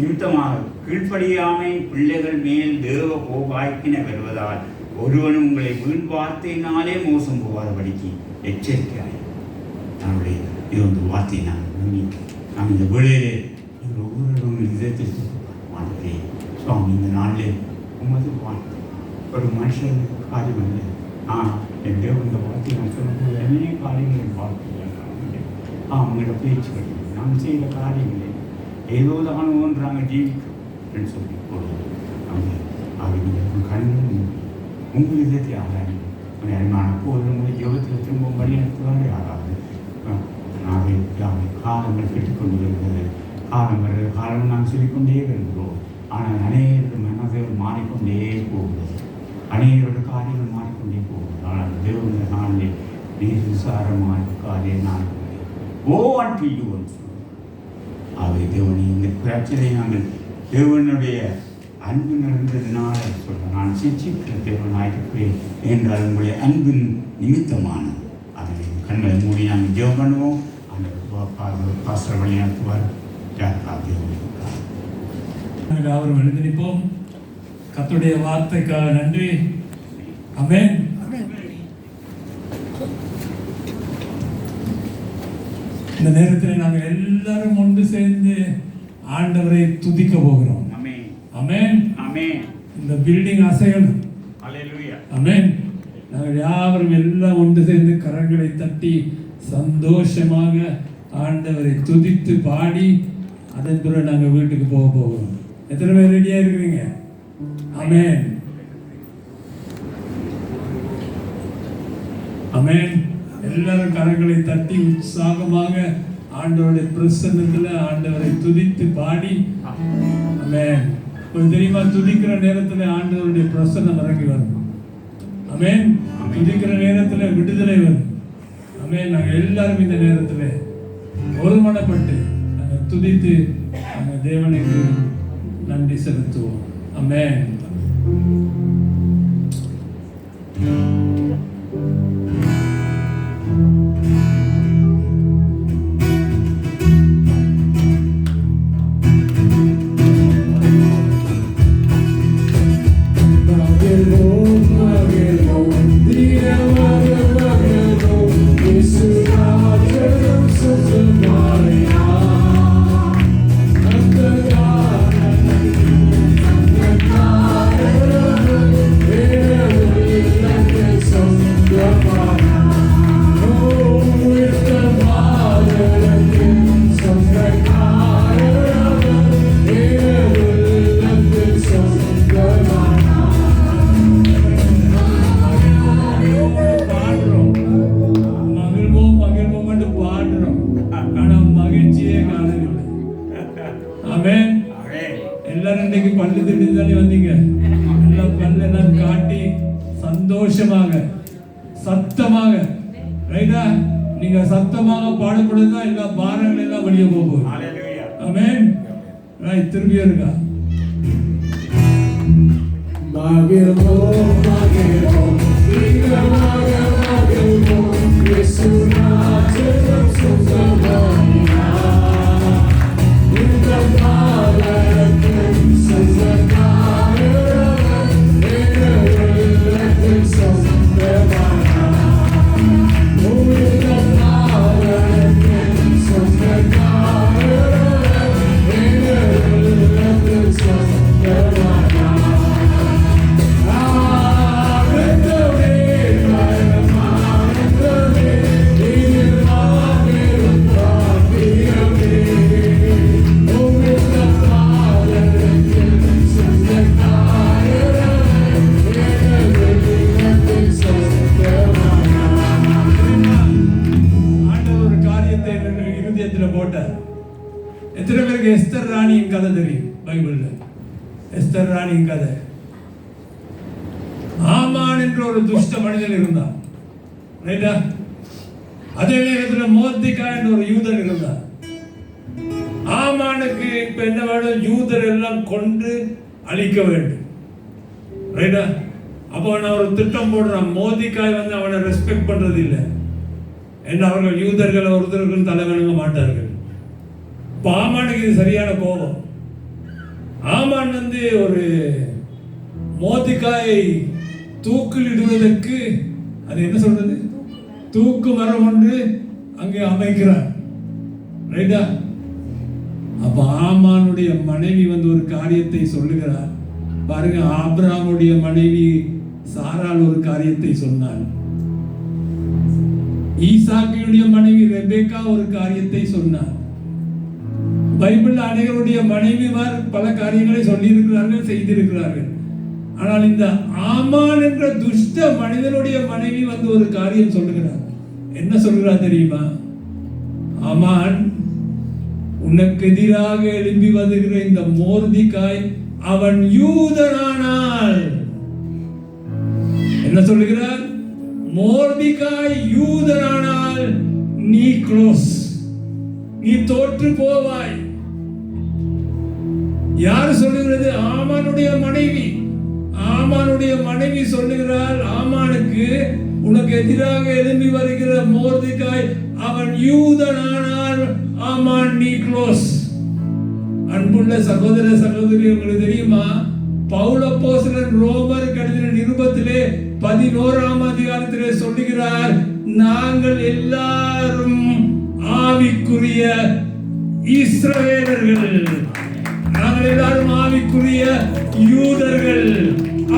நிமித்தமாக கீழ்ப்படியாமை பிள்ளைகள் மேல் தேவ கோபாய்க்கின வருவதால் ஒருவனும் உங்களை வீண் வார்த்தையினாலே மோசம் போகாதபடிக்கு எச்சரிக்கையாய். நம்முடைய இது வந்து வார்த்தை நாங்கள் இந்த வேளையிலே ஒவ்வொரு இதயத்திற்கு வாழ்க்கை சுவாமி இந்த நாளிலே உமது வாழ்க்கை ஒரு மனுஷன் காரியம் இல்லை. என் தேவன் இந்த வார்த்தை நான் சொல்லும்போது என்னைய காரியங்களின் வாழ்க்கையில் அவங்களோட பேச்சுக்கள் நாங்கள் செய்கிற காரியங்களே ஏதோ தானோன்றாங்க ஜீவிக்கும் சொல்லி போடுவோம். அவங்க கண்ணும் உங்கள் இதயத்தை ஆராயும் அருமான போது உங்களை யோகத்தில் திரும்பவும் வழிநடத்துவாரே ஆகாது. காலங்கள் கெட்டுக்கொண்டு வருகிறது, காலம் வருகிற காலம் நாம் சொல்லிக்கொண்டே வருகிறோம். ஆனால் அநேக மனதில் மாறிக்கொண்டே போகிறது, அநேகரோட காரியங்கள் மாறிக்கொண்டே போகிறது. ஆனால் தேவனுடைய நாளில் நீர் விசாரமான காரியம் நான் சொல்லுவோம். அவை தேவனி இந்த பிரச்சனை நாங்கள் தேவனுடைய அன்பு நிறைந்ததுனால சொல்கிறேன். நான் சிரிச்சிக்கிற தேவனாயிருக்கிறேன் என்றால் உங்களுடைய அன்பின் நிமித்தமான அதை கண்களை மூடி நாங்கள் ஜெபம் பண்ணுவோம். அந்த பாஸ்டர் வழியாக்குவார். அவர் எழுந்திருப்போம். கர்த்தருடைய வார்த்தைக்காக நன்றி. ஆமென். இந்த நேரத்தில் நாங்கள் எல்லாரும் ஒன்று சேர்ந்து ஆண்டவரை துதிக்க போகிறோம். ஆமென். இந்த பில்டிங் அசையணும். ஆமென். நாங்கள் யாவரும் எல்லாம் ஒன்று சேர்ந்து கரங்களை தட்டி சந்தோஷமாக ஆண்டவரை துதித்து பாடி அதன் பிறகு நாங்கள் வீட்டுக்கு போக போகிறோம். எத்தனை பேர் ரெடியா இருக்கிறீங்க? ஆமென். ஆமென். எல்லாரும் கரங்களை தட்டி உற்சாகமாக ஆண்டவருடைய பிரசன்னத்தில் ஆண்டவரை துதித்து பாடி. ஆமென். தெரியுமா, துதிக்கிற நேரத்தில் ஆண்டவருடைய பிரசன்னம் இறங்கி வரும். ஆமென். துதிக்கிற நேரத்தில் விடுதலை வரும். ஆமென். நாங்கள் எல்லாரும் இந்த நேரத்தில் ஒருமனப்பட்டு நாங்கள் துதித்து நாங்கள் தேவனுக்கு நன்றி செலுத்துவோம். ஆமென். எல்லாரும் இன்னைக்கு பல்லு திட்டு தானே வந்தீங்க. எல்லாம் பல்லெல்லாம் காட்டி சந்தோஷமாக சத்தமாக, ரைட்டா? நீங்க சத்தமாக பாடப்படுறதா எல்லா பாரங்கள் எல்லாம் வெளியே போகும். ஆமென். ரைட், திரும்பி இருக்கா? மகிழ்வோ மகிழ்வோ மகிழ்வோ இயேசுனா ஜெயம் சுகமாயினா இந்த பாலகன் சஜனாரே ஏகலென் சோதமானா இந்த பாலகன் சஜனாரே ஏகலென் சோதமானா எத்தனை பேருக்கு எஸ்தர் ராணியின் கதை தெரியும்? பைபிள்ல எஸ்தர் ராணியின் கதை. ஆமான் என்ற ஒரு துஷ்ட மனிதன் இருந்தான். ரைட்டா? அதே நேரத்தில் மோர்தெகாய் என்ற ஒரு யூதன் இருந்தார். ஆமானுக்கு இப்ப என்ன வேணும்? யூதர் எல்லாம் கொன்று அழிக்க வேண்டும். ரைட்டா? அப்போ அவன் ஒரு திட்டம் போடுறான். மோர்தெகாய் வந்து அவனை ரெஸ்பெக்ட் பண்றது இல்லை. என்ன, அவர்கள் யூதர்கள் ஒருத்தருக்கும் தலைவணங்க மாட்டார்கள். இப்போ ஆமானுக்கு இது சரியான கோபம். ஆமான் வந்து ஒரு மோர்தெகாயை தூக்கில் இடுவதற்கு, அது என்ன சொல்றது, தூக்கு மரம் ஒன்று அங்கே அமைக்கிறார். ரைட்டா? அப்ப ஆமானுடைய மனைவி வந்து ஒரு காரியத்தை சொல்லுகிறார். பாருங்க, ஆபிரகாமுடைய மனைவி சாராள் ஒரு காரியத்தை சொன்னாள். ஈசாக்கினுடைய மனைவி ரெபேக்கா ஒரு காரியத்தை சொன்னார். பைபிள் அநேகருடைய மனைவிமார் பல காரியங்களை சொல்லியிருக்கிறார்கள், செய்திருக்கிறார்கள். ஆனால் இந்த ஆமான் என்ற துஷ்ட மனிதனுடைய மனைவி வந்து ஒரு காரியம் சொல்லுகிறார். என்ன சொல்கிறார் தெரியுமா? ஆமான், உனக்கு எதிராக எழும்பி வருகிற இந்த மோர்தெகாய் அவன் யூதனானால், என்ன சொல்லுகிறார்? மோர்தெகாய் யூதனானால் நீ க்ளோஸ், நீ தோற்று போவாய். யார் சொல்லுகிறது? ஆமானுடைய மனைவி. ஆமானுடைய மனைவி சொல்லுகிறாள் ஆமானுக்கு, உனக்கு எதிராக எழும்பி வருகிற மோர்தெகாய் அவன் யூதனானால் ஆமான் நீ க்ளோஸ். அன்புள்ள சகோதர சகோதரி, உங்களுக்கு தெரியுமா, பவுல் அப்போஸ்தலன் ரோமர் எழுதின நிருபத்திலே 11ஆம் அதிகாரத்திலே சொல்லுகிறார், நாங்கள் எல்லாரும் ஆவிக்குரிய இஸ்ரவேலர்கள், நாங்கள் எல்லாரும் ஆவிக்குரிய யூதர்கள்.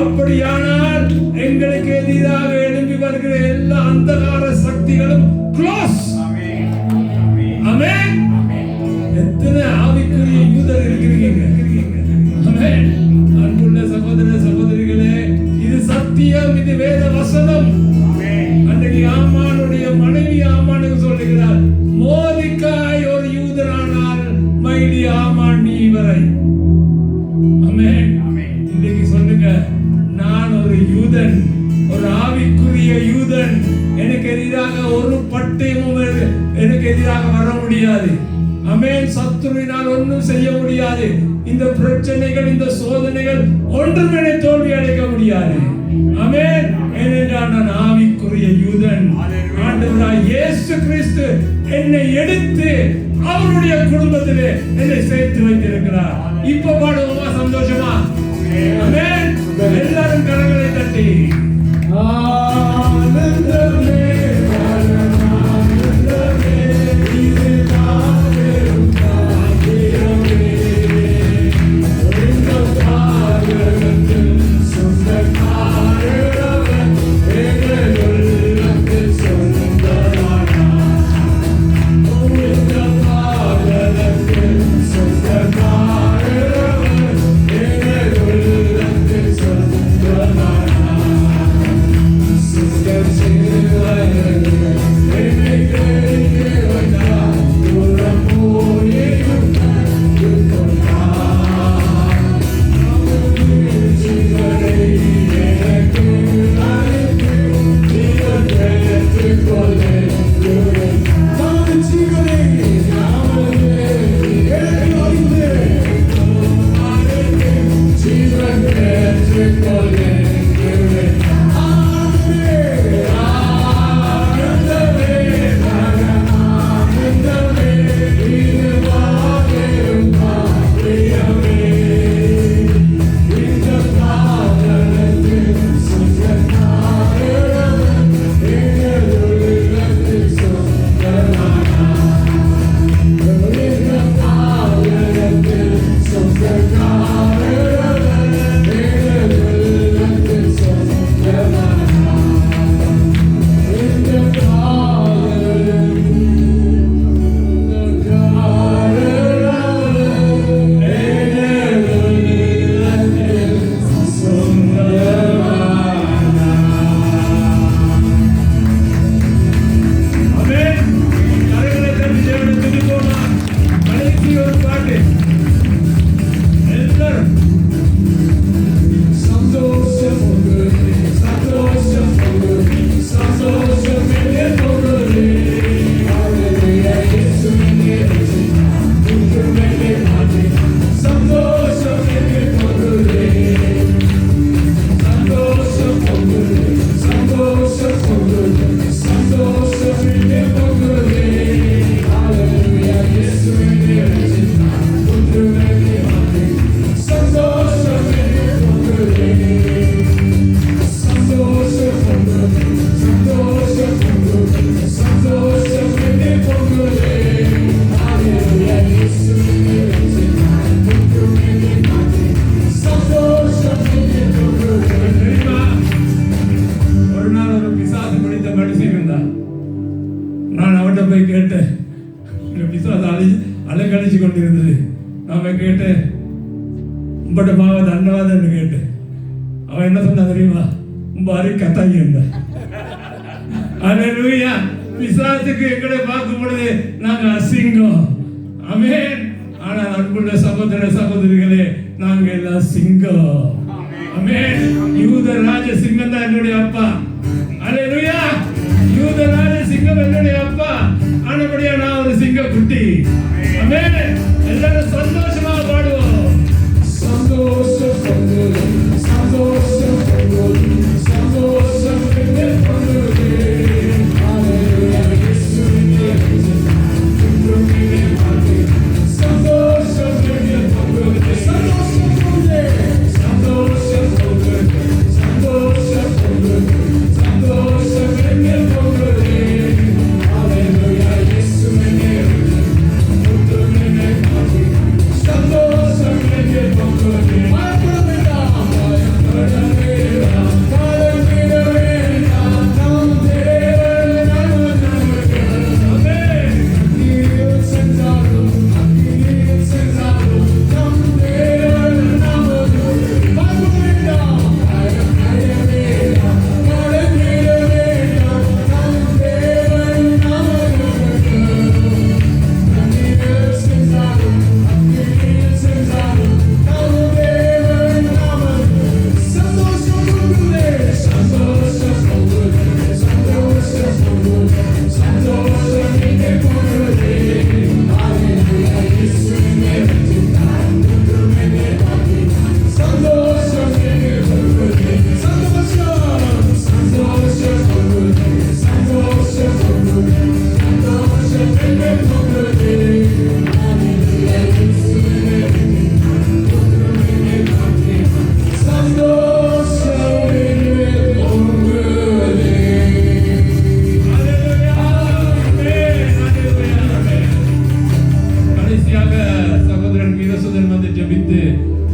அப்படியானால் எங்களுக்கு எதிராக எழும்பி வருகிற எல்லா அந்தகார சக்திகளும் க்ளோஸ். ஆமென். எத்தனை ஆவிக்குரிய யூதர் இருக்கிறீங்க? ஆமென். அன்புள்ள சகோதர சகோதரிகளே, இது சத்தியம், இது வேத வசனம். அன்றைக்கு ஆமானுடைய மனைவி ஆமானுக்கு சொல்லுகிறார், மோர்தெகாய் ஒரு யூதரானால் மைடி ஆமான் நீ வரை. ஆமென். இன்னைக்கு சொல்லுங்க, நான் ஒரு யூதன், ஒரு ஆவிக்குரிய யூதன். எனக்கு எதிராக ஒரு பட்டயமும் எனக்கு எதிராக வர முடியாது. ஆமென். சத்துருவினால் ஒன்றும் செய்ய முடியாது. இந்த பிரச்சனைகள், இந்த சோதனைகள் ஒன்றும் என்னை தோல்வி அடைக்க முடியாது. ஆமென். ஏனென்றால் நான் ஆவிக்குரிய யூதன். ஆண்டவராய் இயேசு கிறிஸ்து என்னை எடுத்து அவருடைய குடும்பத்திலே என்னை சேர்த்து வைத்திருக்கிறார். இப்ப பாடுவோமா சந்தோஷமா? ஆமென். எல்லாரும் கரங்களை தட்டி ஆனந்தமே ஆனந்தமே இது நாளும் காத்திரமே இந்த பாதத்தில் சொந்தக்காரவன் எங்கள் உள்ளத்தில் சொந்தமானா இந்த பாதத்தில் சொந்தக்காரவன் எங்கள் உள்ளத்தில் சொந்தமானா நான் அவன்கிட்ட போய் கேட்டேன், பிசாசு அலைக்கழிச்சு கொண்டிருந்தது. நான் போய் கேட்டேன், உங்கள்கிட்ட மாவ தண்டவாதன்னு கேட்டேன். அவன் என்ன சொன்னா தெரியுமா? உம்பாரி கத்தாங்கி இருந்தா. அல்லேலூயா. பிசாசுக்கு எங்களை பார்க்கும் பொழுது நாங்க அசிங்கம். ஆமென். ஆனால் அன்புள்ள சகோதர சகோதரிகளே, நாங்க எல்லாம் சிங்கம். ஆமென். யூத ராஜ சிங்கம் தான் என்னுடைய அப்பா. அல்லேலூயா. யூத ராஜ சிங்கம் என்னுடைய அப்பா. ஆனபடியா நான் ஒரு சிங்க குட்டி. ஆமென். எல்லாரும் சந்தோஷமா பாடுவோம். சந்தோஷம் பொங்குது, சந்தோஷம் பொங்குது, சந்தோஷம் பொங்குது. அல்லேலூயா. இயேசுவின் சந்தோஷம் பொங்குது, சந்தோஷம் பொங்குது, சந்தோஷம் பொங்குது, சந்தோஷம் பொங்குது, சந்தோஷம் பொங்குது. அல்லேலூயா. இயேசுவின் சந்தோஷம் பொங்குது.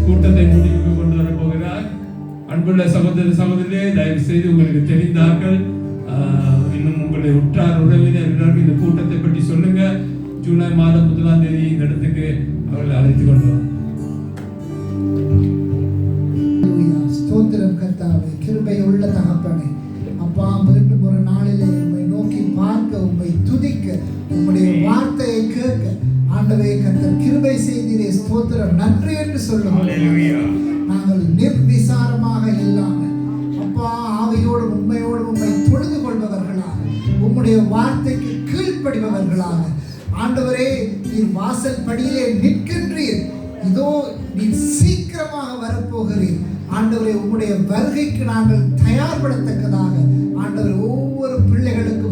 கூட்டத்தை முடிவுக்கு கொண்டு வர போகிறார். அன்புள்ள சகோதர சகோதரிகளே, தயவு செய்து உங்களுக்கு தெரிந்தார்கள், இன்னும் உங்களுடைய உற்றார் உறவினர் இந்த கூட்டத்தை பற்றி சொல்லுங்க. ஜூலை மாதம் 1ஆம் தேதி இந்த இடத்துக்கு அவர்களை அழைத்துக் கொண்டோம். ஸ்தோத்திரம் கர்த்தாவே, கிருபை உள்ள தகப்பனே. அப்பா, மீண்டும் ஒரு நாளிலே உம்மை நோக்கி பார்க்க, உம்மை துதிக்க, உம்முடைய வார்த்தையை கேட்க ஆண்டவே கர்த்தர் கிருபை செய்தீரே. ஸ்தோத்திரம், நன்றி என்று சொல்லுவோம். நாங்கள் நிர்விசாரமாக இல்லாமல் அப்பா ஆவியோடும் உண்மையோடும் உம்மை தொழுது கொள்பவர்களாக, உம்முடைய வார்த்தைக்கு கீழ்ப்படிபவர்களாக ஆண்டவரே, நீர் வாசல் படியிலே நிற்கின்றீர். இதோ நீர் சீக்கிரமாக வரப்போகிறீர். ஆண்டவரே, உம்முடைய வருகைக்கு நாங்கள் தயார்படுத்தக்கதாக ஆண்டவர் ஒவ்வொரு பிள்ளைகளுக்கும்